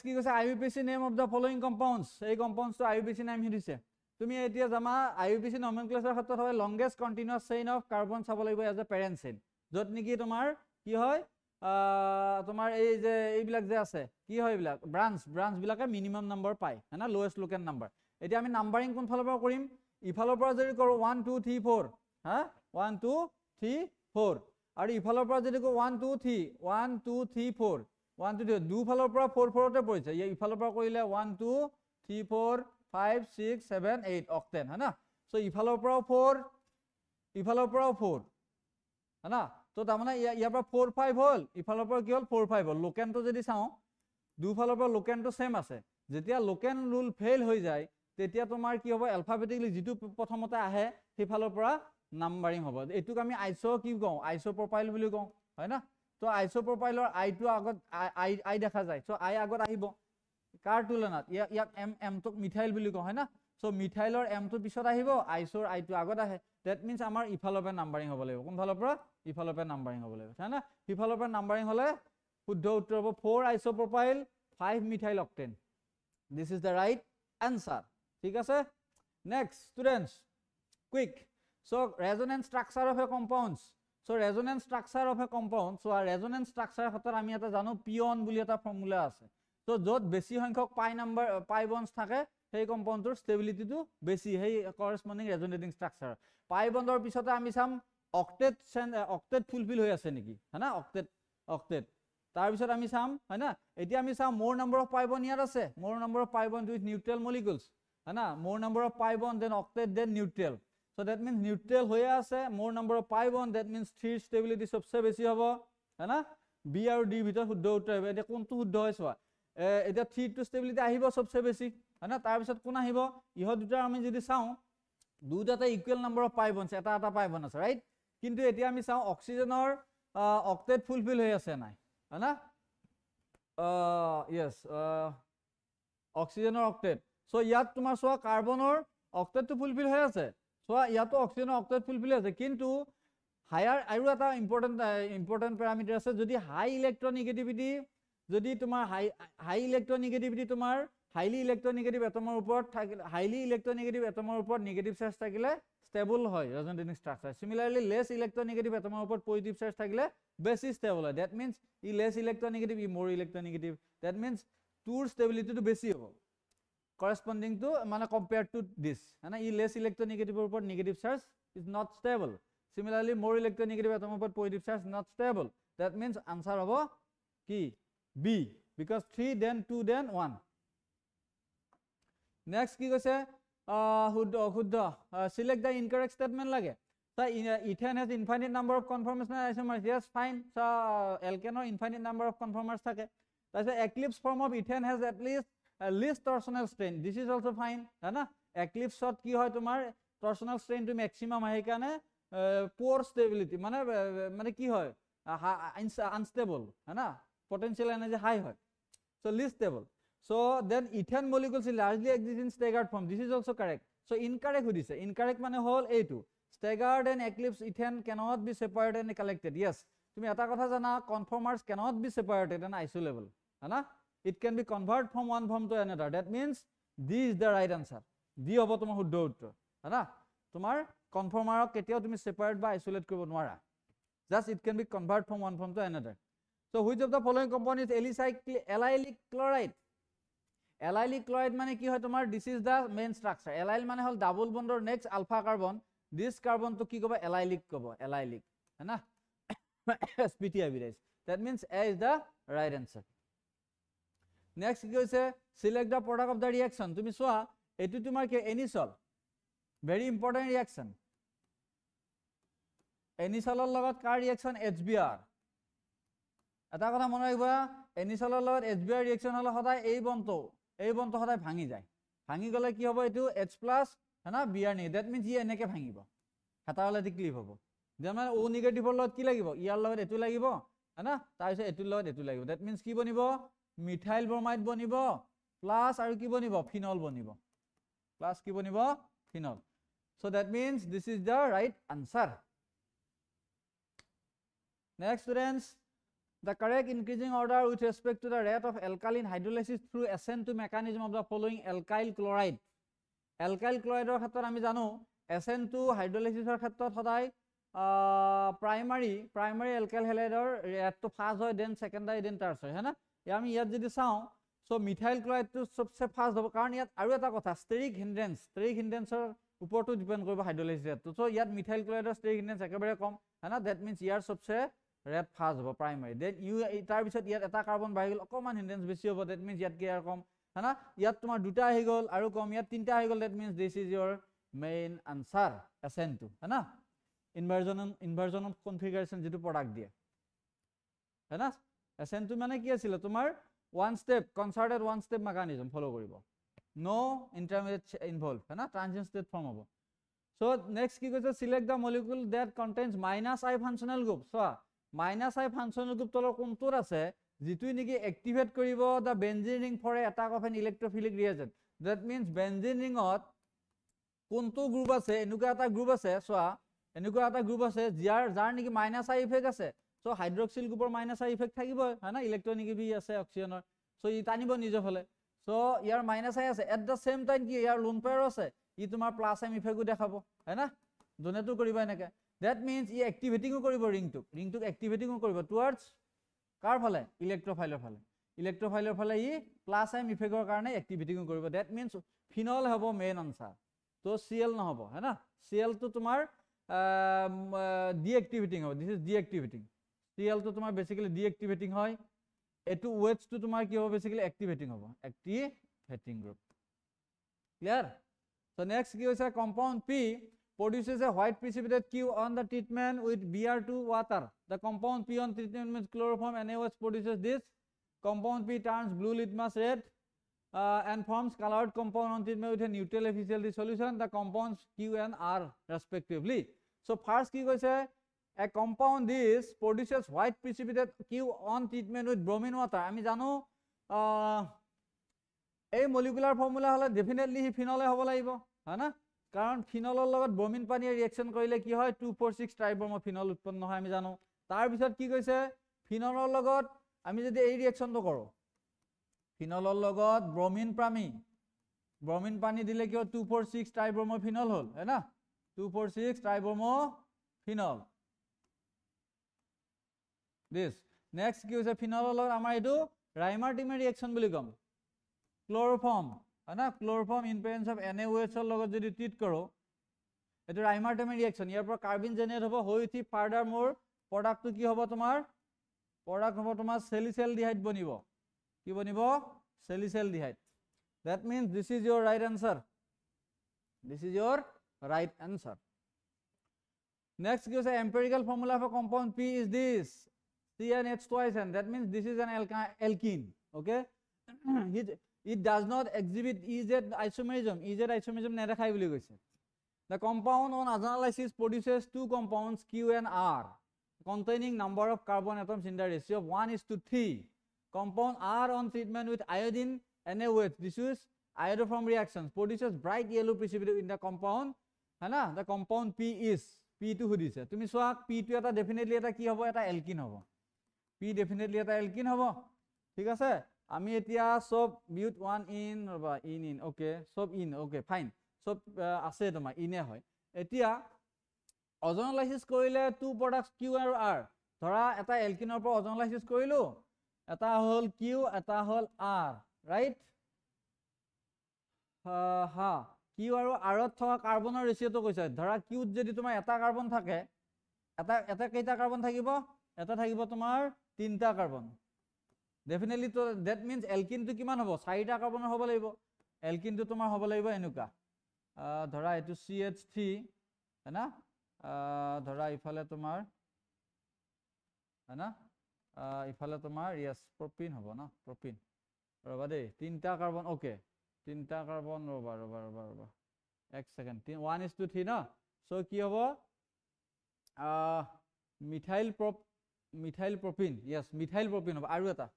ki koise IUPAC name of the following compounds ei compounds to IUPAC name hidise তুমি এতিয়া জামা IUPAC nomenclature ক্ষেত্ৰত হয় longest continuous chain of carbon চাব লাগিব as a parent chain যত নেকি তোমাৰ কি হয় তোমাৰ এই যে এইবিলাক যে আছে কি হয় এইবিলাক ব্ৰাঞ্চ বিলাকে মিনিমাম নাম্বাৰ পায় হনা লোৱেষ্ট লোকেন নাম্বাৰ এতিয়া আমি নাম্বাৰিং কোন ফালৰ পৰা কৰিম ইফালৰ পৰা যদি কৰো 1 2 3 4 হা 1 2 3 4 আৰু ইফালৰ পৰা যদি কো 1 2 3 1 2 3 4 1 2 2 ফালৰ পৰা 4 4 তে পৰিছে ইফালৰ পৰা কৰিলে 1 2 3 4 5 6 7 8 octane है ना so इफाলৰ পৰাও 4 ইফালৰ পৰাও 4 है ना তো তাৰ মানে ইয়াৰ পৰা 4 5 হল ইফালৰ পৰা কি হল 4 5 হল লোকেনটো যদি চাও দুফালৰ পৰা লোকেনটো সেম আছে যেতিয়া লোকেন ৰুল ফেইল হৈ যায় তেতিয়া তোমাৰ কি হ'ব অ্যালফাবেটিক্যালি যেটো প্ৰথমতে আহে সেইফালৰ পৰা নাম্বাৰিং হ'ব এটুক আমি আইসো কি কওঁ আইসো প্ৰপাইল বুলি কওঁ হয় না তো আইসো প্ৰপাইলৰ আই টু আগত আই দেখা যায় সো আই আগত আহিব কাৰ তুলনাত ইয়াক এম তো মিথাইল বুলি কয় হয় না সো মিথাইলৰ এম তো পিছত আহিব আইসোৰ আই টু আগত আহে দ্যাট মিন্স আমাৰ ইফালৰ পৰা নাম্বাৰিং হ'ব লাগিব কোন ফালৰ পৰা ইফালৰ পৰা নাম্বাৰিং হ'ব লাগিব হয় না ইফালৰ পৰা নাম্বাৰিং হলে শুদ্ধ উত্তৰ হ'ব 4 আইসোপ্ৰপাইল 5 methyl octane this is the right answer ঠিক আছে next students quick So resonance structure of a compounds. So resonance structure of a compound. So a resonance structure hatar ami eta jano pion buli eta formula ase. So jot besi sankhok pi bonds thake সেই কম্পাউণ্ডৰ ষ্টেবিলিটিটো বেছি সেই কৰস্পন্ডিং ৰেজনেটিং structure পাই বণ্ডৰ পিছতে আমি চাম octet fulfil হৈ আছে নেকি হয়না অক্টেট তাৰ পিছত আমি চাম হয়না এতিয়া আমি চাম মোৰ নম্বৰ অফ পাই বণ্ড ইয়াত আছে more number of pi bond with neutral molecules হয়না more number of pi bond then octet then neutral so that means neutral হৈ আছে more number of pi bond that means 3 stability সবচে বেছি হ'ব হয়না B আৰু ডি ভিতৰত শুদ্ধ উত্তৰ হ'ব এটা কোনটো শুদ্ধ হয় চোৱা এটা 3 টু ষ্টেবিলিটি আহিব সবচে বেছি হয়না তাৰ পিছত কোন আহিব ইহ দুটা আমি যদি চাও দুটাতে equal number of pi bonds এটা এটা পাই বণ্ড আছে ৰাইট কিন্তু এতিয়া আমি চাও অক্সিজেনৰ অক্টেট ফুলফিল হৈ আছে নাই হয়না yes অক্সিজেনৰ অক্টেট সো ইয়াত তোমাৰ চোৱা কাৰ্বনৰ অক্টেটটো ফুলফিল হৈ আছে চোৱা ইয়াতো অক্সিজেনৰ অক্টেট ফুলফিল আছে কিন্তু হায়াৰ আৰু এটা ইম্পৰ্টেন্ট প্যাৰামিটাৰ আছে যদি হাই ইলেক্ট্ৰনিগেটিভিটি যদি তোমাৰ হাই ইলেক্ট্ৰনিগেটিভিটি তোমাৰ হাইলি ইলেক্ট্ৰনিগেটিভ এটমৰ ওপৰত থাকিলে হাইলি ইলেক্ট্ৰনিগেটিভ এটমৰ ওপৰত নেগেটিভ চাৰ্জ থাকিলে স্টেবল হয় ৰেজনেটিং ষ্ট্ৰাকচাৰ সিমিলাৰলি লেস ইলেক্ট্ৰনিগেটিভ এটমৰ ওপৰত পজিটিভ চাৰ্জ থাকিলে বেছি স্টেবল হয় দ্যাট মিন্স ই লেস ইলেক্ট্ৰনিগেটিভ ই মোৰ ইলেক্ট্ৰনিগেটিভ দ্যাট মিন্স টুৰ ষ্টেবিলিটিটো বেছি হ'ব corresponding to মানে compared to this है ना ये less electronegative ऊपर negative charge is not stable similarly more electronegative atom ऊपर positive charge not stable that means answer होगा कि B because 3 then 2 then 1 next की कैसे select the incorrect statement लगे so ethane has infinite number of conformational isomers yes fine so alkane infinite number of conformers থাকে তাহলে eclipse form of ethane has at least torsional strain this is also fine है ना eclipse shot की হয় तुम्हार torsional strain to maximum है क्या ने poor stability माने की হয় unstable है ना potential energy high है so least stable so then ethane molecules largely exist in staggered form this is also correct so incorrect हो दिसे incorrect माने whole A2 staggered and eclipse ethane cannot be separated and collected yes तुम्हें ऐसा कथा जाना conformers cannot be separated and isolable है ना it can be converted from one form to another that means this is the right answer d hobo tomar শুদ্ধ উত্তৰ হয়না তোমাৰ কনফৰ্মাৰ কেতিয়াও তুমি সেপাৰেট বা আইসোলেট কৰিব নোৱাৰা just it can be converted from one form to another so which of the following compound is allylic chloride allylic chloride মানে কি হয় তোমার this is the main structure allyl মানে হল double বন্ডৰ next alpha carbon this carbon to কি কব allylic কব allylic হয়না spt hybridized that means A is the right answer next কি কৈছে select the product of the reaction তুমি চোৱা এটো তোমাৰ কি anisole very important reaction anisole লগত কাৰ reaction HBr এটা কথা মনে ৰাখিবা anisole লগত HBr reaction হলে সদায় এই বন্ধটো সদায় ভাঙি যায় ভাঙি গলে কি হ'ব এটো H+ হনা Br নি that means ই এনেকে ভাঙিব হাতালে দি ক্লিপ হ'ব যেনে O নেগেটিভৰ লগত কি লাগিব ইয়াৰ লগত এটো লাগিব হনা তাৰপিছত এটো লগত এটো লাগিব that means কি বনিব মিথাইল ব্ৰমাইড বনিব প্লাস আৰু কি বনিব ফিনল বনিব প্লাস কি বনিব phenol so that means this is the right answer next students the correct increasing order with respect to the rate of alkaline hydrolysis through SN2 mechanism of the following alkyl chloride ক্ষেত্ৰত আমি জানো SN2 হাইড্ৰোলাইসিসৰ ক্ষেত্ৰত সদায় primary alkyl halide rate to fast হয় then secondary then tertiary है ना আমি ইয়াত যদি চাও সো মিথাইল ক্লোৰাইড টো সবচে ফাস্ট হ'ব কাৰণ ইয়াত আৰু এটা কথা ষ্টেৰিক হিন্ডেন্সৰ ওপৰতো ডিপেন্ড কৰিব হাইড্ৰোলাইসিস ৰেটটো সো ইয়াত মিথাইল ক্লোৰাইডৰ ষ্টেৰিক হিন্ডেন্স একেবাৰে কম হয় না দ্যাট মিন্স ইয়াৰ সবচে ৰেট ফাস্ট হ'ব প্ৰাইমাৰী দেন তাৰ পিছত ইয়াত এটা কাৰ্বন বাঢ়ি গল অকমান হিন্ডেন্স বেছি হ'ব দ্যাট মিন্স ইয়াত কি আৰু কম হয় না ইয়াত তোমাৰ দুটা আহি গল আৰু কম ইয়াত তিনটা আহি গল that means this is your main answer SN2 হয় না ইনভাৰ্জন অফ কনফিগাৰেশন যেটো প্ৰডাক্ট দিয়ে হয় না SN2 মানে কি আছিল তোমাৰ one step concerted one step mechanism follow koribo no intermediate involved है ना transient state form hobo so next ki koise select the molecule that contains -I functional group so -I functional group tolor kontur ase jitu niki activate koribo the benzene ring for attack of an electrophilic reagent that means benzene ring ot kontu group ase enuka eta group ase so enuka eta group ase jar niki -I effect ase so hydroxyl groupৰ -I effect থাকিব হয় না ইলেক্ট্ৰনিগেটিভ আছে অক্সিজেনৰ so ই টানিব নিজৰ ফলে so year -I আছে at the same time কি ইয়াৰ লোন পেয়াৰ আছে ই তোমাৰ +M ইফেক্টও দেখাব হয় না জোনেটো কৰিবা এনেকে that means ই এক্টিভেটিংও কৰিব ৰিংটোক এক্টিভেটিংও কৰিব টুৱাৰ্ডছ কাৰ ফালে ইলেক্ট্ৰফাইলৰ ফালে ই প্লাছ আইম ইফেক্টৰ কাৰণে এক্টিভিটিংও কৰিব that means ফিনল হ'ব মেইন আনসাৰ তো Cl নহব है ना Cl তো তোমাৰ ডিএক্টিভেটিং হ'ব দিস ইজ ডিএক্টিভেটিং Cl তো তোমাৰ বেসিক্যালি ডিএক্টিভেটিং হয় এটো OH তো তোমাৰ কি হ'ব বেসিক্যালি এক্টিভেটিং হ'ব এক্টিভেটিং গ্ৰুপ ক্লিয়াৰ so next কি হৈছে compound P produces a white precipitate Q on the treatment with Br2 water the compound P on treatment with chloroform NaOH produces this compound P turns blue litmus red and forms colored compound on treatment with a neutral efficiency solution the compounds Q and R respectively so first ki koise a compound this produces white precipitate Q on treatment with bromine water ami jano এই molecular formula হলে definitely হি phenol হ'ব লাগিব হয় না কাৰণ ফিনলৰ লগত ব্ৰমিন পানীয়ে reaction কৰিলে কি হয় 246 ট্ৰাইব্ৰমো ফিনল উৎপন্ন হয় আমি জানো তাৰ পিছত কি কৈছে ফিনলৰ লগত আমি যদি এই ৰিঅ্যাকশনটো কৰো ফিনলৰ লগত ব্ৰমিন পানী দিলে কি 246 ট্ৰাইব্ৰমো ফিনল হল है ना 246 ট্ৰাইব্ৰমো ফিনল দিস নেক্সট কি হৈছে ফিনলৰ লগত আমাৰ এটো ৰাইমাৰ্টিমে ৰিঅ্যাকশন বুলি কম ক্লোৰোফৰ্ম है ना chloroform in presence of NaOH ৰ লগত যদি ট্ৰিট কৰো এটো ৰাইমাৰ্টিমে ৰিঅ্যাকশন ইয়াৰ পৰা কাৰ্বন জেনেৰেট হ'ব হৈ উঠি ফাৰ্দাৰ মোৰ প্ৰডাক্টটো কি হ'ব তোমাৰ চেলিসেলডিহাইড বনিব কি বনিব চেলিসেলডিহাইড that means this is your right answer next gives a empirical formula for compound P is this CnH twice n that means this is an alkene okay it does not exhibit EZ isomerism নেদেখাই বুলি কৈছে the compound on analysis produces two compounds Q and R containing number of carbon atoms in the ratio of 1:3 compound R on treatment with iodine NaOH this is iodoform reactions produces bright yellow precipitate in the compound है ना the compound P is P2 हुदिছে তুমি সোৱা P2 এটা definitely এটা কি হ'ব এটা alkene হ'ব P definitely এটা alkene হ'ব ঠিক আছে আমি এতিয়া সব বিউট 1 ইন বা ইন ওকে সব ইন ওকে ফাইন সব আছে তোমা ইনে হয় এতিয়া অজনলাইসিস কৰিলে টু প্ৰডাক্টস Q আৰু R ধৰা এটা এলকিনৰ পৰা অজনলাইসিস কৰিলো এটা হল Q এটা হল R ৰাইট হা Q আৰু R ত থকা কাৰ্বনৰ ৰেশিওটো কৈছে ধৰা Q যদি তোমাৰ এটা কাৰ্বন থাকে এটা কেইটা কাৰ্বন থাকিব এটা থাকিব তোমাৰ তিনটা carbon definitely to that means alkene to kiman hobo 4টা কাৰ্বনৰ হ'ব লাগিব alkene to তোমাৰ হ'ব লাগিব এনুকা ধৰা এটো CH3 है ना ধৰা ইফালে তোমাৰ है ना ইফালে তোমাৰ yes propene হ'ব না propene ৰবা দেই তিনটা কাৰ্বন ওকে তিনটা কাৰ্বন ৰবা এক সেকেন্ড 1:3 না সো কি হ'ব methyl propene yes methyl propene হ'ব আৰু এটা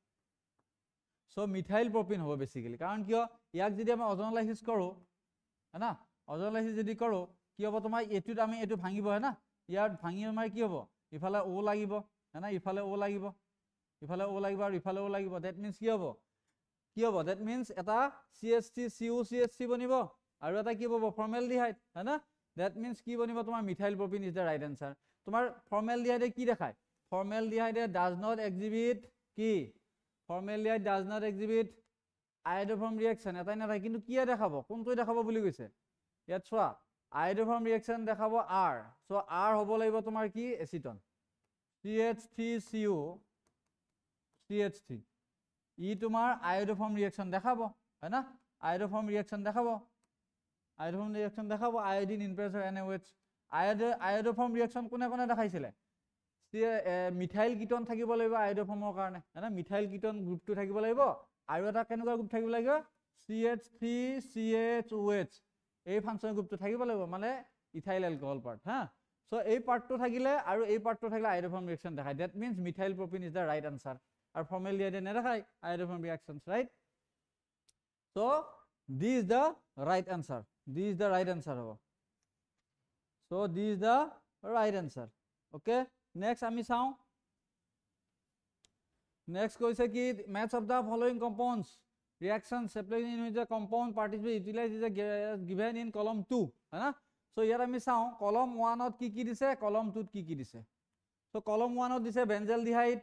so methyl propene hobo basically karon kiyo yak jodi ami ozonolysis koro है ना ozonolysis jodi koro ki hobo tomar etut ami etu bhangibo है ना yar bhangi amar ki hobo ifale o lagibo है ना ifale o lagibo aru ifale o lagibo that means ki hobo that means eta CH3 CuCH3 bonibo aru eta ki hobo formaldehyde है ना that means ki bonibo tomar methyl propene is the right answer tomar formaldehyde ki dekhai formaldehyde does not exhibit ki formaldehyde does not exhibit iodoform reaction এটাই না কিন্তু কি দেখাবো কোনটো দেখাবো বুলি কৈছে ইয়াত চোৱা iodoform reaction দেখাবো R সো R হ'ব লাগিব তোমাৰ কি এসিটন CH3Cu CH3 ই তোমাৰ iodoform reaction দেখাবো है ना iodoform reaction দেখাবো iodine in presence of NaOH iodoform reaction কোনে কোনে দেখাইছিলে মিথাইল কিটন থাকিব লাগিব আইডোফৰ্মৰ কাৰণে না মিথাইল কিটন গ্ৰুপটো থাকিব লাগিব আৰু এটা কেনেকুৱা গ্ৰুপ থাকিব লাগিব CH3CHOH এই ফাংচন গ্ৰুপটো থাকিব লাগিব মানে ইথাইল এলকহল পাৰ্ট হা সো এই পাৰ্টটো থাকিলে আৰু এই পাৰ্টটো থাকিলে আইডোফৰ্ম ৰিঅ্যাকশন দেখায় that means methyl propene is the right answer আৰু ফৰ্মালডিহাইড নেদেখায় iodoform reactions right so this is the right answer হ'ব so this is the right answer okay next ami saw next koise ki match of the following compounds reaction separation in which the compound participate utilized is given in column 2 है ना so ইয়াত আমি চাওঁ কলম 1ত কি দিছে কলম 2ত কি দিছে সো কলম 1ত দিছে বেনজেলডিহাইড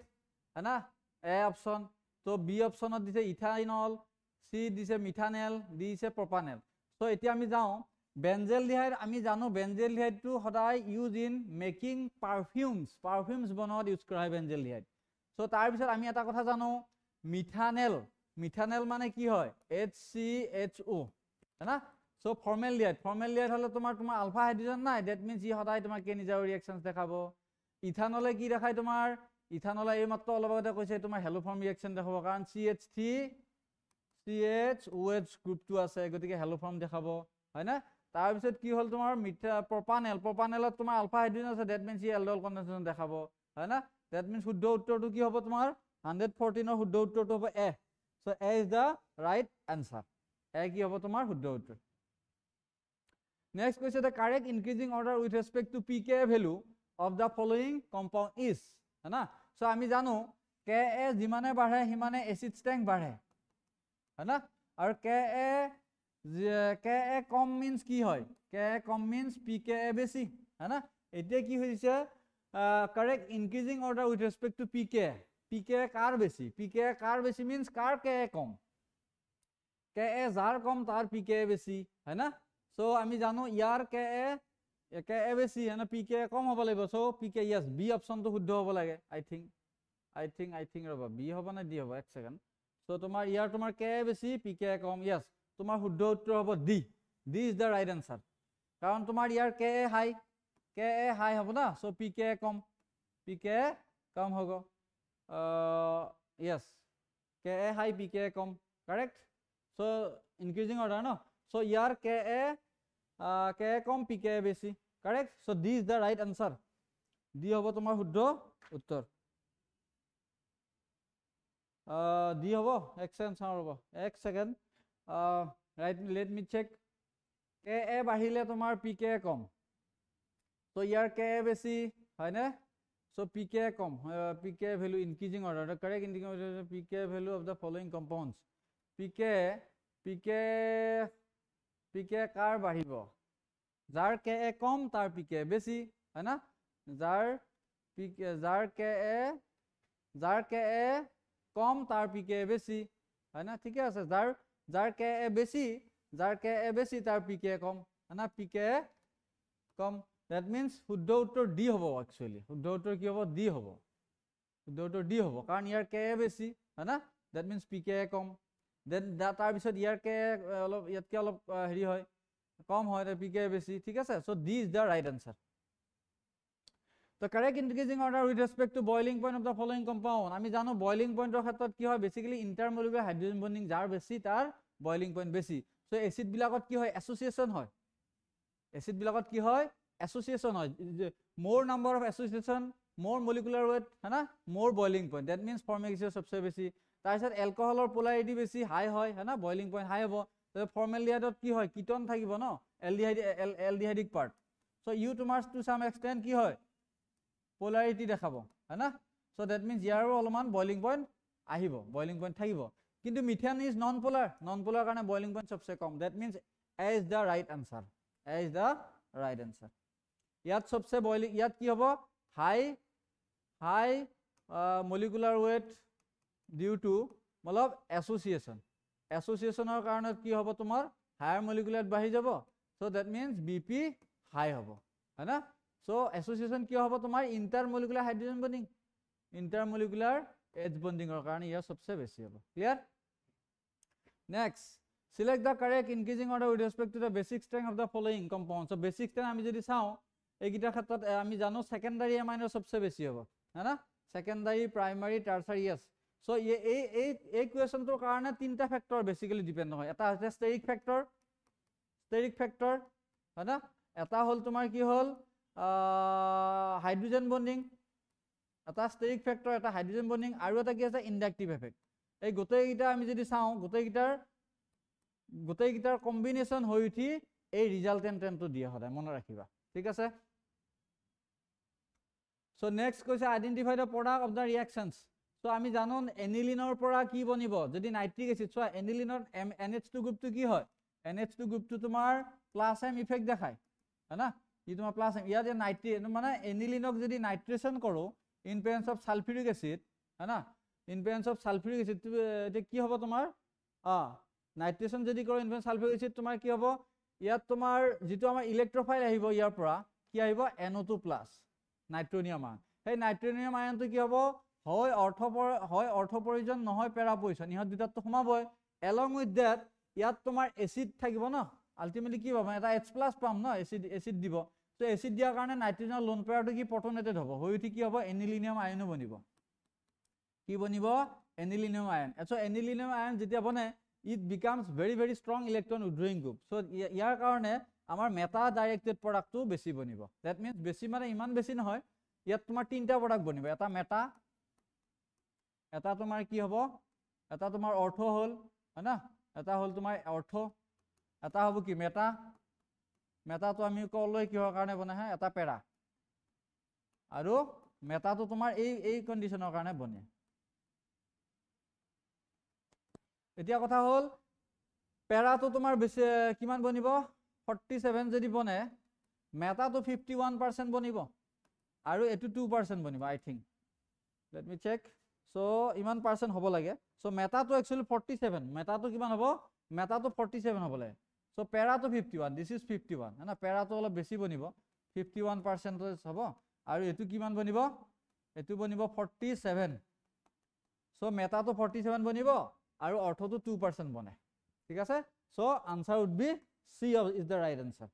है ना এ অপশন তো বি অপশনত দিছে ইথাইনল সি দিছে মিথানেল ডি দিছে প্ৰপানেল সো এতিয়া আমি যাওঁ বেনজেলডিহাইড আমি জানো বেনজেলডিহাইডটো সদায় ইউজ ইন মেকিং পাৰফিউমছ বনোৱাত ইউজ কৰা হয় বেনজেলডিহাইড সো তাৰ পিছত আমি এটা কথা জানো মিথানেল মানে কি হয় HCHO है ना সো ফৰ্মেলডিহাইড হলে তোমাৰ আলফা হাইড্ৰোজেন নাই দ্যাট মিন্স ই সদায় তোমাৰ কে নিজৰ ৰিঅ্যাকশনছ দেখাব ইথানলে কি দেখায় তোমাৰ ইথানলে এই মাত্ৰ অলপ আগতে কৈছে তোমাৰ হেলোফৰ্ম ৰিঅ্যাকশন দেখাব কাৰণ CH3 CHOH গ্ৰুপটো আছে গতিকে হেলোফৰ্ম দেখাব হয় না তাৰ পিছত কি হল তোমাৰ প্ৰপানেলত তোমাৰ আলফা হাইড্ৰোজেন আছে দ্যাট মিন্স ই এলডল কনডেনসেশন দেখাব হয় না দ্যাট মিন্স শুদ্ধ উত্তৰটো কি হ'ব তোমাৰ 114 ৰ শুদ্ধ উত্তৰটো হ'ব A so A is the right answer A কি হ'ব তোমাৰ শুদ্ধ উত্তৰ নেক্সট কৈছে the correct increasing order with respect to pKa value of the following compound is है ना सो আমি জানো Ka যিমানে বাঢ়ে হিমানে এসিড স্ট্রেংথ বাঢ়ে है ना আৰু Ka কম মিন্স কি হয় Ka কম মিন্স pKa বেছি है না এতিয়া কি হৈছে correct increasing order with respect to pKa কাৰ বেছি মিন্স কাৰ Ka কম Ka যাৰ কম তাৰ pKa বেছি है না সো আমি জানো ইয়াৰ Ka বেছি है ना pKa কম হ'ব লাগিব সো pKa yes বি অপশনটো শুদ্ধ হ'ব লাগে আই থিংক ৰবা বি হ'ব না ডি হ'ব এক সেকেন্ড সো তোমাৰ ইয়াৰ তোমাৰ Ka বেছি pKa কম yes তোমাৰ শুদ্ধ উত্তৰ হ'ব D is the right answer কাৰণ তোমাৰ ইয়াৰ Ka হাই হ'ব না সো pKa কম হ'ব yes Ka হাই pKa কম কারেক্ট সো ইনক্রিজিং অর্ডার ন সো ইয়ার Ka কম pKa বেশি correct so D is the right answer D হ'ব তোমাৰ শুদ্ধ উত্তৰ ডি হ'ব এক second right let me check Ka বাঢ়িলে তোমাৰ pKa কম তো ইয়াৰ Ka বেশি হয় না so pKa com pKa value increasing order the correct increasing order pKa value of the following compounds pKa কাৰ বাঢ়িব যাৰ Ka কম তাৰ pKa বেছি হয় না যাৰ Ka কম তাৰ pKa বেছি হয় না ঠিকে আছে যাৰ Ka বেছি তাৰ pKa কম হয় না pKa কম that means শুদ্ধ উত্তৰ ডি হ'ব actually শুদ্ধ উত্তৰ কি হ'ব ডি হ'ব কাৰণ ইয়াৰ Ka বেছি হয় না that means pKa com then তাৰ পিছত ইয়াৰ Ka অলপ ইয়াতকে অলপ হেৰি হয় কম হয় তাৰ pKa বেছি ঠিক আছে so D is the right answer the correct increasing order with respect to boiling point of the following compound আমি জানো boiling point ৰ ক্ষেত্ৰত কি হয় বেসিক্যালি intermolecular hydrogen bonding যাৰ বেছি তাৰ boiling point বেছি so এসিড বিলাকত কি হয় association হয় more number of association more molecular weight है ना more boiling point that means formic acid सबसे বেছি তাৰপিছত এলকহলৰ পোলাৰিটি বেছি হাই হয় है ना boiling point হাই হ'ব তো ফৰ্মালডিহাইডত কি হয় কিটন থাকিব ন এলডিহাইডিক পাৰ্ট সো ইউ তোমাৰ টু সাম এক্সটেন্ট কি হয় পোলাৰিটি দেখাব है ना সো দ্যাট মিন্স ইয়াৰো অলমান boiling point আহিব boiling point থাকিব কিন্তু মিথেন ইজ নন পোলাৰ কাৰণে boiling point सबसे কম that means A is the right answer ইয়াত सबसे boiling ইয়াত কি হ'ব হাই molecular weight due to मतलब associationৰ কাৰণে কি হ'ব তোমাৰ higher molecular বাঢ়ি যাব so that means BP high হ'ব है ना so association কি হ'ব তোমাৰ intermolecular hydrogen bonding intermolecular H bonding ৰ কাৰণে ইয়াৰ सबसे বেছি হ'ব clear next select the correct increasing order with respect to the basic strength of the following compounds so basic strength আমি যদি চাওঁ এইকিটা ক্ষেত্ৰত আমি জানো সেকেন্ডাৰী এমাইনো सबसे বেছি হ'ব है ना সেকেন্ডাৰী প্ৰাইমাৰী টাৰচাৰী yes so এই কোৱেশ্যনটোৰ কাৰণে তিনটা ফ্যাক্টৰ বেসিক্যালি ডিপেন্ড হয় এটা হৈছে ষ্টেৰিক ফ্যাক্টৰ है ना এটা হল তোমাৰ কি হল হাইড্ৰোজেন বন্ডিং এটা ষ্টেৰিক ফ্যাক্টৰ এটা হাইড্ৰোজেন বন্ডিং আৰু এটা কি আছে ইনডাকটিভ এফেক্ট এই গোটেইকিটা আমি যদি চাওঁ গোটেইকিটাৰ কম্বিনেশন হৈ উঠি এই ৰিজাল্টেন্টটো দিয়া হয় মনত ৰাখিবা ঠিক আছে so next কৈছে identify the product of the reactions so আমি জানো এনিলিনৰ পৰা কি বনিব যদি নাইট্ৰিক এসিড চোৱা এনিলিনৰ NH2 গ্ৰুপটো কি হয় NH2 গ্ৰুপটো তোমাৰ প্লাছ M ইফেক্ট দেখায় है ना इ তোমাৰ প্লাছ ইয়া যে নাইট্ৰেট মানে এনিলিনক যদি নাইট্ৰেশন কৰো ইন প্ৰেজেন্স অফ সালফিউৰিক এসিড है ना इन प्रेजेंस অফ সালফিউৰিক এসিড এটা কি হ'ব তোমাৰ নাইট্ৰেশন যদি কৰো ইন প্ৰেজেন্স সালফিউৰিক এসিড তোমাৰ কি হ'ব ইয়াত তোমাৰ যেটো আমাৰ ইলেক্ট্ৰোফাইল আহিব ইয়াৰ পৰা কি আহিব NO2+ নাইট্ৰনিয়াম আয়ন সেই নাইট্ৰনিয়াম আয়নটো কি হ'ব হয় অৰ্থপৰিজন নহয় পেৰাপয়জন ইহত দুটাটো সোমাবই along with that ইয়াত তোমাৰ এসিড থাকিব ন আলটিমেটলি কি পাম এটা H+ পাম ন এসিড দিব তো এসিড দিয়াৰ কাৰণে নাইট্ৰজেনৰ লোন পেয়াৰটো কি প্ৰটনেটেড হ'ব হৈ উঠি কি হ'ব এনিলিনিয়াম আয়নো বনিব কি বনিব এনিলিনিয়াম আয়ন সো এনিলিনিয়াম আয়ন যেতিয়া বনে it becomes very very strong electron withdrawing group so ইয়াৰ কাৰণে আমাৰ মেটা ডাইৰেক্টেড প্ৰডাক্টটো বেছি বনিব that means বেছি মানে ইমান বেছি নহয় ইয়াত তোমাৰ তিনটা প্ৰডাক্ট বনিব এটা মেটা এটা তোমাৰ কি হ'ব এটা তোমাৰ অৰ্থ হল है ना এটা হল তোমাৰ অৰ্থ এটা হ'ব কি মেটা মেটাটো আমি কলৈ কিহৰ কাৰণে বনে হে এটা পেৰা আৰু মেটাটো তোমাৰ এই কন্ডিশনৰ কাৰণে বনে এতিয়া কথা হল পেৰাটো তোমাৰ বেছি কিমান বনিব 47 যদি বনে মেটাটো 51% বনিব আৰু এটো 2% বনিব I think let me check so ইমান পার্সেন্ট হ'ব লাগে সো মেটাটো एक्चुअली 47 মেটাটো কিমান হ'ব মেটাটো 47 হ'ব লাগে সো পেৰাটো 51 দিস ইজ 51 না পেৰাটো অলপ বেছি বনিব 51% হ'ব আৰু এটো কিমান বনিব এটো বনিব 47 সো মেটাটো 47 বনিব আৰু অৰ্থটো 2% বনে ঠিক আছে so answer would be C is the right answer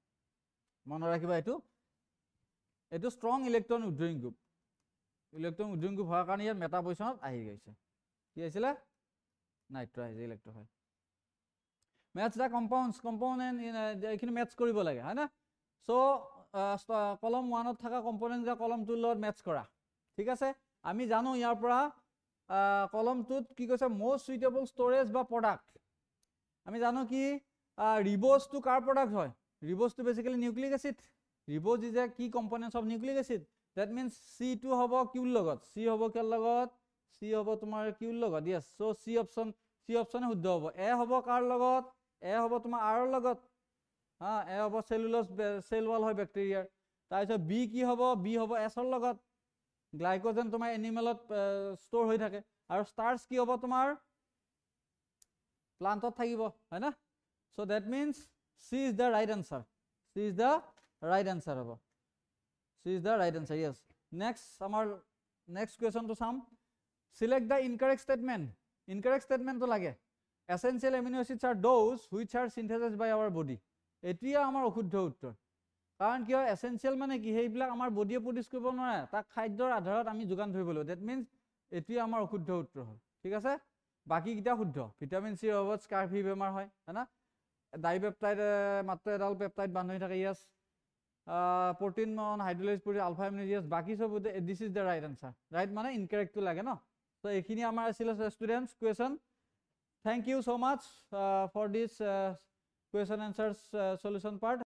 মনে ৰাখিবা এটো strong electron withdrawing group electron withdrawing group হোৱাৰ কাৰণে ইয়াৰ মেটা পজিশনত আহি গৈছে কি আছিল নাইট্ৰো আহিছে ইলেক্ট্ৰোফাইল ম্যাথছ দা কম্পোনেন্ট এখিনি ম্যাথছ কৰিব লাগে হয় না সো কলম 1 ত থকা কম্পোনেন্ট যা কলম 2 লগত ম্যাথছ কৰা ঠিক আছে আমি জানো ইয়াৰ পৰা কলম 2 ত কি কৈছে মোস্ট সুইটেবল স্টোৰেজ বা প্ৰডাক্ট আমি জানো কি ৰিবোজ টু কাৰ প্ৰডাক্ট হয় ribose to basically nucleic acid ribose is a key components of nucleic acid that means C2 হ'ব কিউৰ লগত C হ'ব কাৰ লগত C হ'ব তোমাৰ কিউৰ লগত yes so C option শুদ্ধ হ'ব A হ'ব কাৰ লগত A হ'ব তোমাৰ R ৰ লগত A হ'ব সেলুলোজ সেল ওয়াল হয় ব্যাকটেৰিয়াৰ তাৰপিছত B কি হ'ব B হ'ব S ৰ লগত গ্লাইকোজেন তোমাৰ এনিমেলত ষ্টৰ হৈ থাকে আৰু স্টাৰ্চ কি হ'ব তোমাৰ প্লান্টত থাকিব হয় না so that means C is the right answer C is the right answer হ'ব C is the right answer yes next our next question to sum select the incorrect statement to lage essential amino acids are those which are synthesized by our body etia amar অশুদ্ধ উত্তৰ কাৰণ কি essential মানে কি হেইবিলাক আমাৰ বডিয়ে produce কৰিব নোৱাৰে তাক খাদ্যৰ আধাৰত আমি যোগান ধৰিব লাগিব that means এtia আমাৰ অশুদ্ধ উত্তৰ হয় ঠিক আছে বাকি কিটা শুদ্ধ ভিটামিন সি অবত স্কাৰ্ভি বেমাৰ হয় না ডাইপেপটাইড মাত্ৰ এডাল পেপটাইড বান্ধি থাকে ইয়াস protein on hydrolyzed protein alpha amino acids baki sob this is the right answer right mane incorrect to lage no so ekhini amar asile students question thank you so much for this question answers solution part